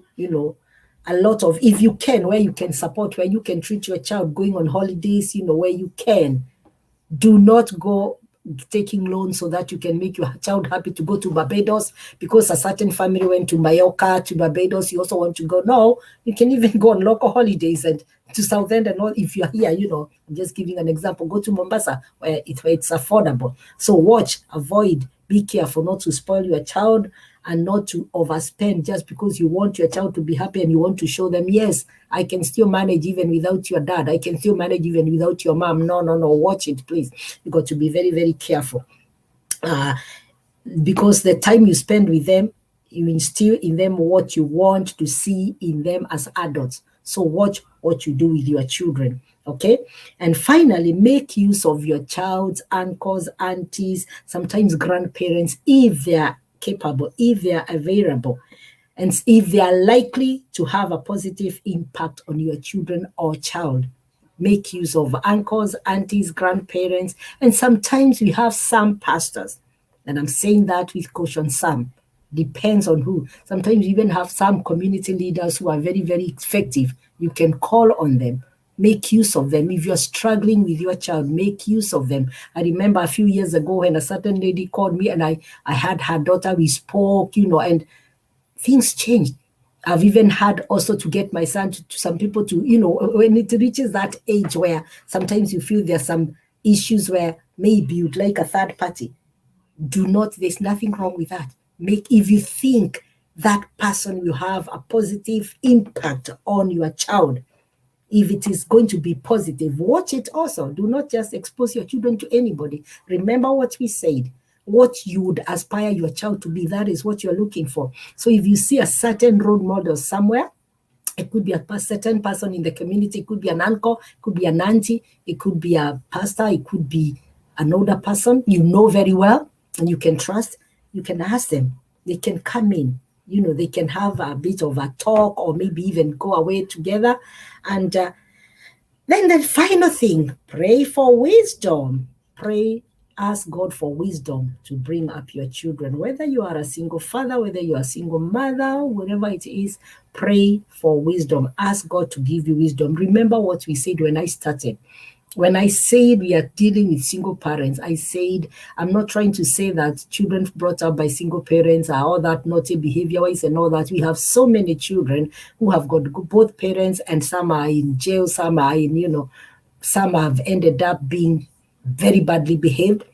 a lot of, if you can, where you can support, where you can treat your child going on holidays, where you can. Do not go taking loans so that you can make your child happy to go to Barbados because a certain family went to Mallorca, to Barbados. You also want to go. No, you can even go on local holidays and to Southend and all. If you're here, I'm just giving an example. Go to Mombasa where it's affordable. So watch, avoid, be careful not to spoil your child and not to overspend just because you want your child to be happy and you want to show them, yes, I can still manage even without your dad. I can still manage even without your mom. No. Watch it, please. You got to be very, very careful. Because the time you spend with them, you instill in them what you want to see in them as adults. So watch what you do with your children. Okay. And finally, make use of your child's uncles, aunties, sometimes grandparents, if they are capable, if they are available, and if they are likely to have a positive impact on your children or child. Make use of uncles, aunties, grandparents, and sometimes we have some pastors, and I'm saying that with caution, some. Depends on who. Sometimes you even have some community leaders who are very, very effective. You can call on them. Make use of them. If you're struggling with your child, make use of them. I remember a few years ago when a certain lady called me and I had her daughter, we spoke, and things changed. I've even had also to get my son to some people to, when it reaches that age where sometimes you feel there's some issues where maybe you'd like a third party. There's nothing wrong with that. If you think that person will have a positive impact on your child, if it is going to be positive, watch it also. Do not just expose your children to anybody. Remember what we said. what you would aspire your child to be. That is what you're looking for. So if you see a certain role model somewhere, it could be a certain person in the community, it could be an uncle, it could be an auntie, it could be a pastor, it could be an older person you know very well and you can trust, you can ask them. They can come in, they can have a bit of a talk or maybe even go away together. And then the final thing, pray for wisdom. Pray, ask God for wisdom to bring up your children. Whether you are a single father, whether you are a single mother, whatever it is, pray for wisdom. Ask God to give you wisdom. Remember what we said when I started. When I said we are dealing with single parents, I said, I'm not trying to say that children brought up by single parents are all that naughty behavior-wise and all that. We have so many children who have got both parents and some are in jail, some are in, some have ended up being very badly behaved.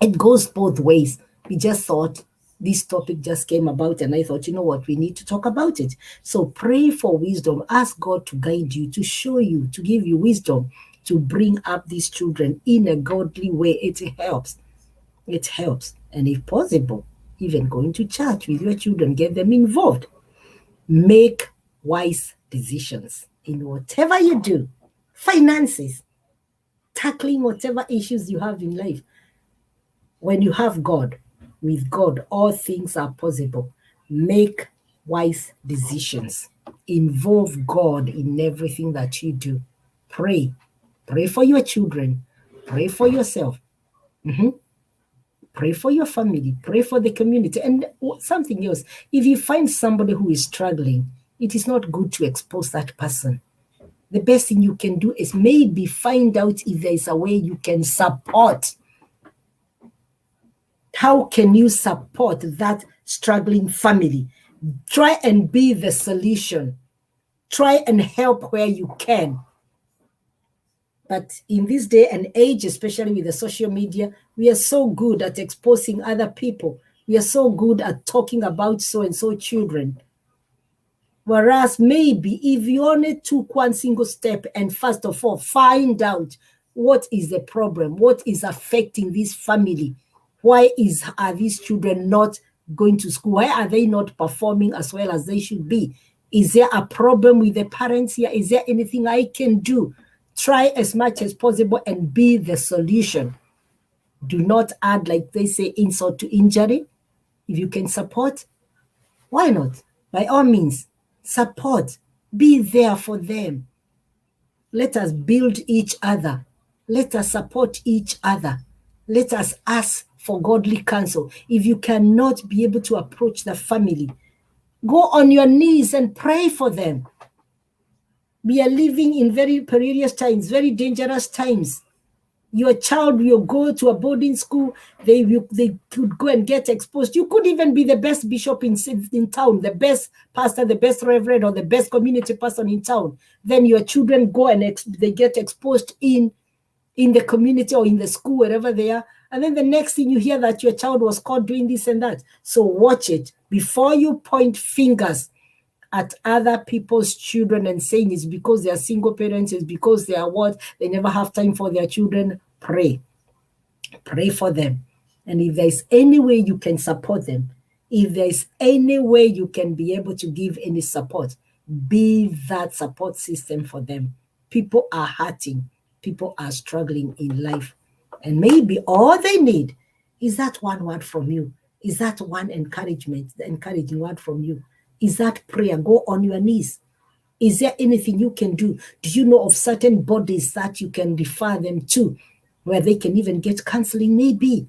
It goes both ways. We just thought this topic just came about and I thought, you know what, we need to talk about it. So pray for wisdom. Ask God to guide you, to show you, to give you wisdom to bring up these children in a godly way. It helps. It helps. And if possible, even going to church with your children, get them involved. Make wise decisions in whatever you do. Finances, tackling whatever issues you have in life. When you have God, with God, all things are possible. Make wise decisions. Involve God in everything that you do. Pray. Pray for your children. Pray for yourself. Pray for your family. Pray for the community. And something else, if you find somebody who is struggling, it is not good to expose that person. The best thing you can do is maybe find out if there is a way you can support. How can you support that struggling family? Try and be the solution. Try and help where you can. But in this day and age, especially with the social media, we are so good at exposing other people. We are so good at talking about so-and-so children. Whereas maybe if you only took one single step and first of all, find out what is the problem, what is affecting this family. Why are these children not going to school? Why are they not performing as well as they should be? Is there a problem with the parents here? Is there anything I can do? Try as much as possible and be the solution. Do not add, like they say, insult to injury. If you can support, why not? By all means, support. Be there for them. Let us build each other. Let us support each other. Let us ask for godly counsel. If you cannot be able to approach the family, go on your knees and pray for them. We are living in very perilous times, very dangerous times. Your child will go to a boarding school, they could go and get exposed. You could even be the best bishop in town, the best pastor, the best reverend, or the best community person in town. Then your children go and they get exposed in the community or in the school, wherever they are. And then the next thing you hear that your child was caught doing this and that. So watch it. Before you point fingers at other people's children and saying it's because they are single parents, it's because they are they never have time for their children, pray. Pray for them. And if there's any way you can support them, if there's any way you can be able to give any support, be that support system for them. People are hurting. People are struggling in life. And maybe all they need is that one word from you, is that one encouragement, the encouraging word from you. Is that prayer? Go on your knees. Is there anything you can do? Do you know of certain bodies that you can refer them to where they can even get counseling? Maybe.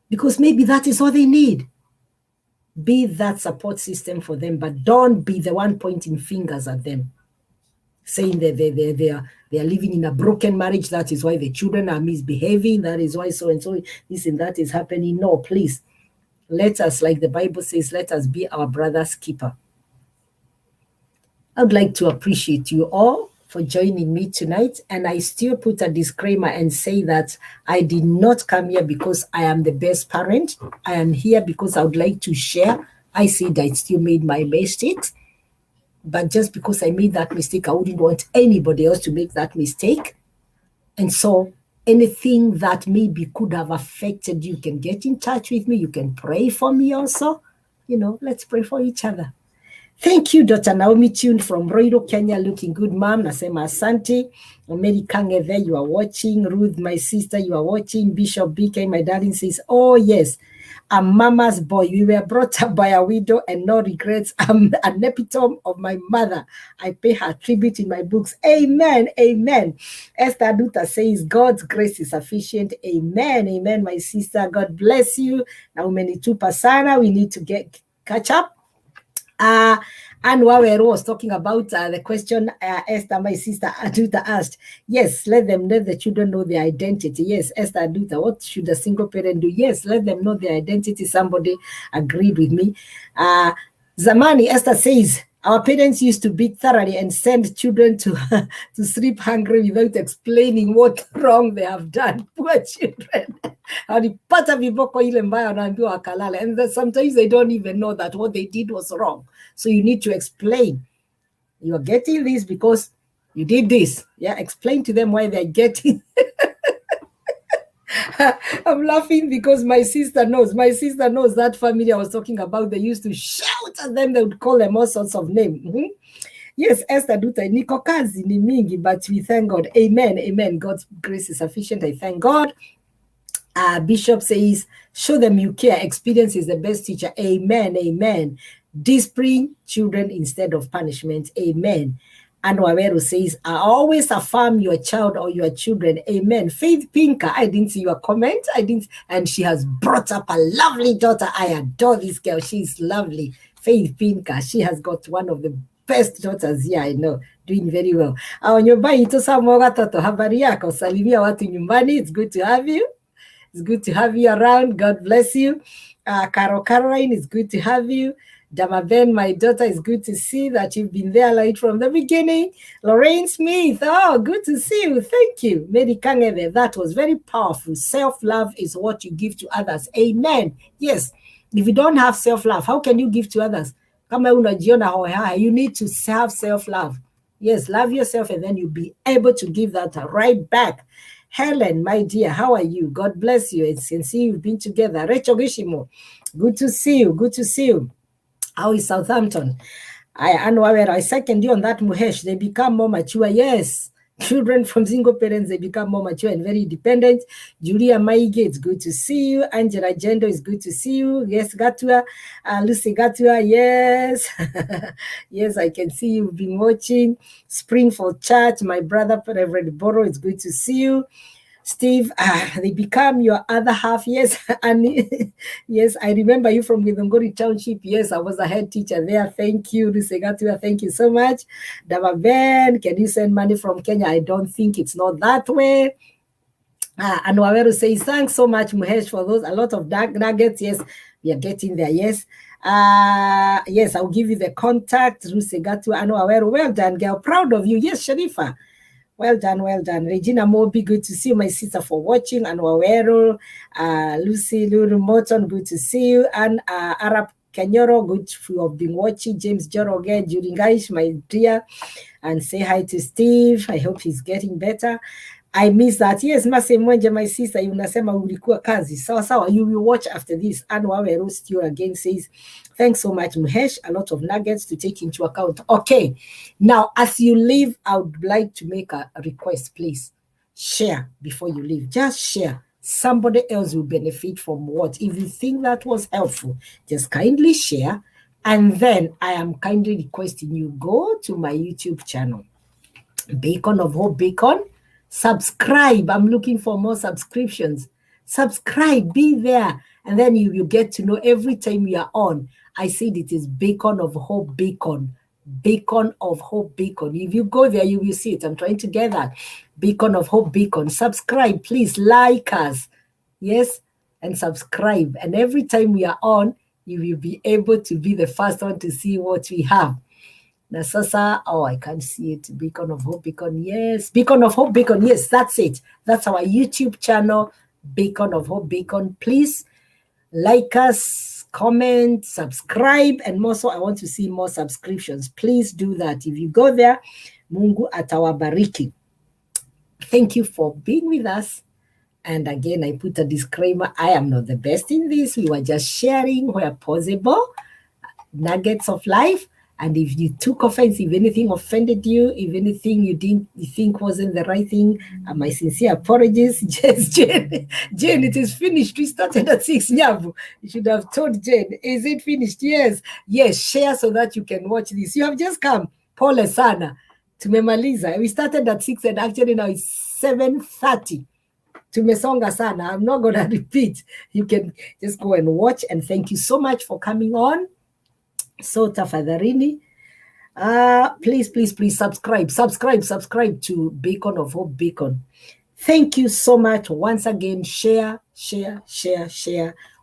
Because maybe that is all they need. Be that support system for them, but don't be the one pointing fingers at them, saying that they are living in a broken marriage. That is why the children are misbehaving. That is why so-and-so, this and that is happening. No, please. Let us, like the Bible says, let us be our brother's keeper. I'd like to appreciate you all for joining me tonight. And I still put a disclaimer and say that I did not come here because I am the best parent. I am here because I would like to share. I said I still made my mistakes. But just because I made that mistake, I wouldn't want anybody else to make that mistake. And so anything that maybe could have affected you, can get in touch with me. You can pray for me also. Let's pray for each other. Thank you, Dr. Naomi Tune from Roiro, Kenya. Looking good, ma'am. Nasema asante. Mary Kange there, you are watching. Ruth, my sister, you are watching. Bishop BK, my darling, says, oh, yes, I'm mama's boy. We were brought up by a widow and no regrets. I'm an epitome of my mother. I pay her tribute in my books. Amen. Amen. Esther Duta says, God's grace is sufficient. Amen. Amen, my sister. God bless you. Now, many two pasana. We need to catch up. And Wawero was talking about the question Esther, my sister Aduta asked. Yes, let the children know their identity. Yes, Esther Aduta, what should a single parent do? Yes, let them know their identity. Somebody agreed with me. Zamani, Esther says, our parents used to beat thoroughly and send children to sleep hungry without explaining what wrong they have done. Poor children. And sometimes they don't even know that what they did was wrong. So you need to explain. You're getting this because you did this. Yeah, explain to them why they're getting. I'm laughing because my sister knows that family I was talking about. They used to shout at them. They would call them all sorts of names. Mm-hmm. Yes, Esther Duta, niko kazi ni mingi, but we thank God. Amen, amen. God's grace is sufficient. I thank God. Bishop says, show them you care. Experience is the best teacher. Amen, amen. Discipline children instead of punishment. Amen. And Wawero says, I always affirm your child or your children. Amen. Faith Pinker, I didn't see your comment. And she has brought up a lovely daughter. I adore this girl. She's lovely. Faith Pinker. She has got one of the best daughters here, I know. Doing very well. Nyumbani tusamoga toto. Habari yako. Salimia watu nyumbani. It's good to have you. It's good to have you around. God bless you. Caroline, it's good to have you. Damaben, my daughter, it's good to see that you've been there right from the beginning. Lorraine Smith, oh, good to see you. Thank you. Mary Kangebe, that was very powerful. Self-love is what you give to others. Amen. Yes. If you don't have self-love, how can you give to others? You need to have self-love. Yes, love yourself and then you'll be able to give that right back. Helen, my dear, how are you? God bless you. It's see you've been together. Rachel Gishimo, good to see you. Good to see you. How is Southampton? I second you on that, Muhesh. They become more mature. Yes. Children from single parents, they become more mature and very dependent. Julia Maige, it's good to see you. Angela Gendo, it's good to see you. Yes, Gatua. Lucy Gatua, yes. Yes, I can see you've been watching. Springfield Church, my brother, Reverend Boro, it's good to see you. Steve, they become your other half. Yes, and yes, I remember you from Githunguri Township. Yes, I was a head teacher there. Thank you, Lusegatua. Thank you so much. Dava Ben, can you send money from Kenya? I don't think it's not that way. And Waweru says, thanks so much, Muhesh, for those. A lot of nuggets. Yes, we are getting there. Yes. Yes, I'll give you the contact. Lusegatua and Waweru. Well done, girl. Proud of you. Yes, Sharifa. Well done, well done. Regina Mobi, good to see you, my sister, for watching. And Wawero, Lucy Lulu Morton, good to see you. And Arab Kenyoro, good to have been watching. James Joroge, Juringaish, my dear. And say hi to Steve. I hope he's getting better. I miss that. Yes, Mase Mwenje, my sister, unasema ulikuwa kazi. Sawa, you will watch after this. And Wawero still again says, thanks so much, Muhesh. A lot of nuggets to take into account. Okay. Now, as you leave, I would like to make a request, please. Share before you leave. Just share. Somebody else will benefit from what? If you think that was helpful, just kindly share. And then I am kindly requesting you go to my YouTube channel, Bacon of Hope Bacon. Subscribe. I'm looking for more subscriptions. Subscribe, be there, and then you get to know every time we are on. I said it is Bacon of Hope Bacon. Bacon of Hope Bacon. If you go there, you will see it. I'm trying to get that. Bacon of Hope Bacon. Subscribe, please. Like us. Yes, and subscribe. And every time we are on, you will be able to be the first one to see what we have. Nasasa, oh, I can't see it. Beacon of Hope Beacon, yes. Beacon of Hope Beacon, yes, that's it. That's our YouTube channel, Beacon of Hope Beacon. Please like us, comment, subscribe, and more so, I want to see more subscriptions. Please do that. If you go there, Mungu atawabariki. Thank you for being with us. And again, I put a disclaimer. I am not the best in this. We were just sharing where possible nuggets of life. And if you took offense, if anything offended you, if anything you think wasn't the right thing, my sincere apologies. Yes, Jane. Jane, it is finished. We started at 6. Nyavu, you should have told Jane. Is it finished? Yes. Yes, share so that you can watch this. You have just come. Pole sana. Tumemaliza. We started at 6 and actually now it's 7:30. Tumesonga sana. I'm not going to repeat. You can just go and watch. And thank you so much for coming on. So tafadhalini, please subscribe to Beacon of Hope Beacon. Thank you so much once again. Share.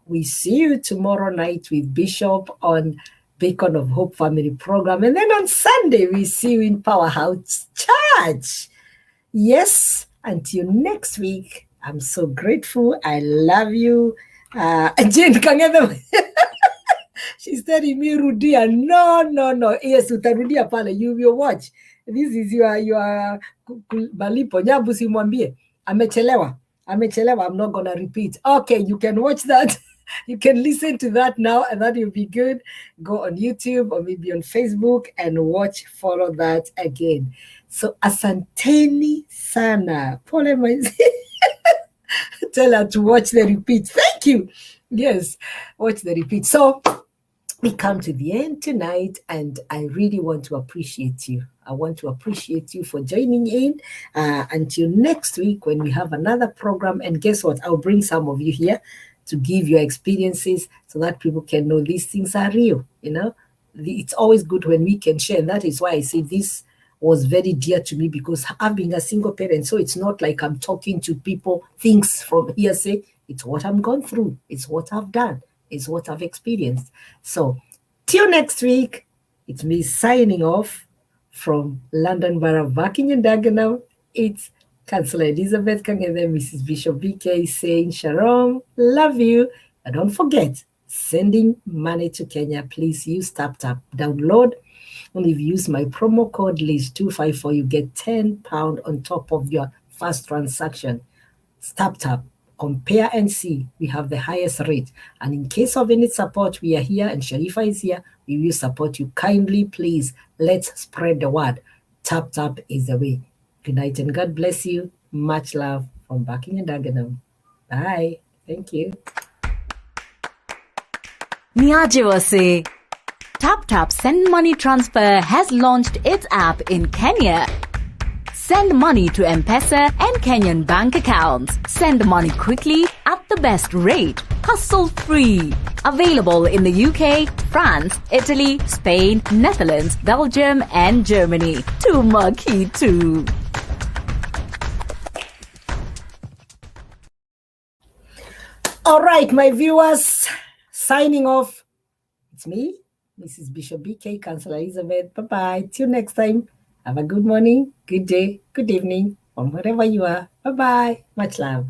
We see you tomorrow night with Bishop on Beacon of Hope Family Program, and then on Sunday we see you in Powerhouse Church. Yes, until next week. I'm so grateful. I love you. Jane Kangeda. She's telling me, Rudia, no. Yes, utarudia pale. You will watch. This is your malipo. Nyabu simwambie. Amechelewa. I'm not going to repeat. Okay, you can watch that. You can listen to that now, and that will be good. Go on YouTube or maybe on Facebook and follow that again. So, asanteni sana. Pole maisi. Tell her to watch the repeat. Thank you. Yes, watch the repeat. So, we come to the end tonight, and I really want to appreciate you. I want to appreciate you for joining in until next week when we have another program. And guess what? I'll bring some of you here to give your experiences so that people can know these things are real. It's always good when we can share. And that is why I say this was very dear to me, because I've been a single parent. So it's not like I'm talking to people, things from hearsay. It's what I'm going through. It's what I've done. It's what I've experienced. So till next week, it's me signing off from London Borough of Buckingham Dagenham. It's Councillor Elizabeth Kangede, Mrs. Bishop BK saying shalom, love you. And don't forget, sending money to Kenya, please use TapTap. Download. And if you use my promo code LIS254, you get £10 on top of your first transaction. TapTap. Compare and see. We have the highest rate. And in case of any support, we are here, and Sharifa is here. We will support you. Kindly, please, let's spread the word. TapTap is the way. Good night and God bless you. Much love from Buckingham Dagenham. Bye. Thank you. Niajiwase. TapTap Send Money Transfer has launched its app in Kenya. Send money to M-Pesa and Kenyan bank accounts. Send money quickly at the best rate. Hassle-free. Available in the UK, France, Italy, Spain, Netherlands, Belgium, and Germany. Tumaki too. All right, my viewers, signing off. It's me, Mrs. Bishop BK, Councillor Elizabeth. Bye-bye. Till next time. Have a good morning, good day, good evening, from wherever you are. Bye-bye. Much love.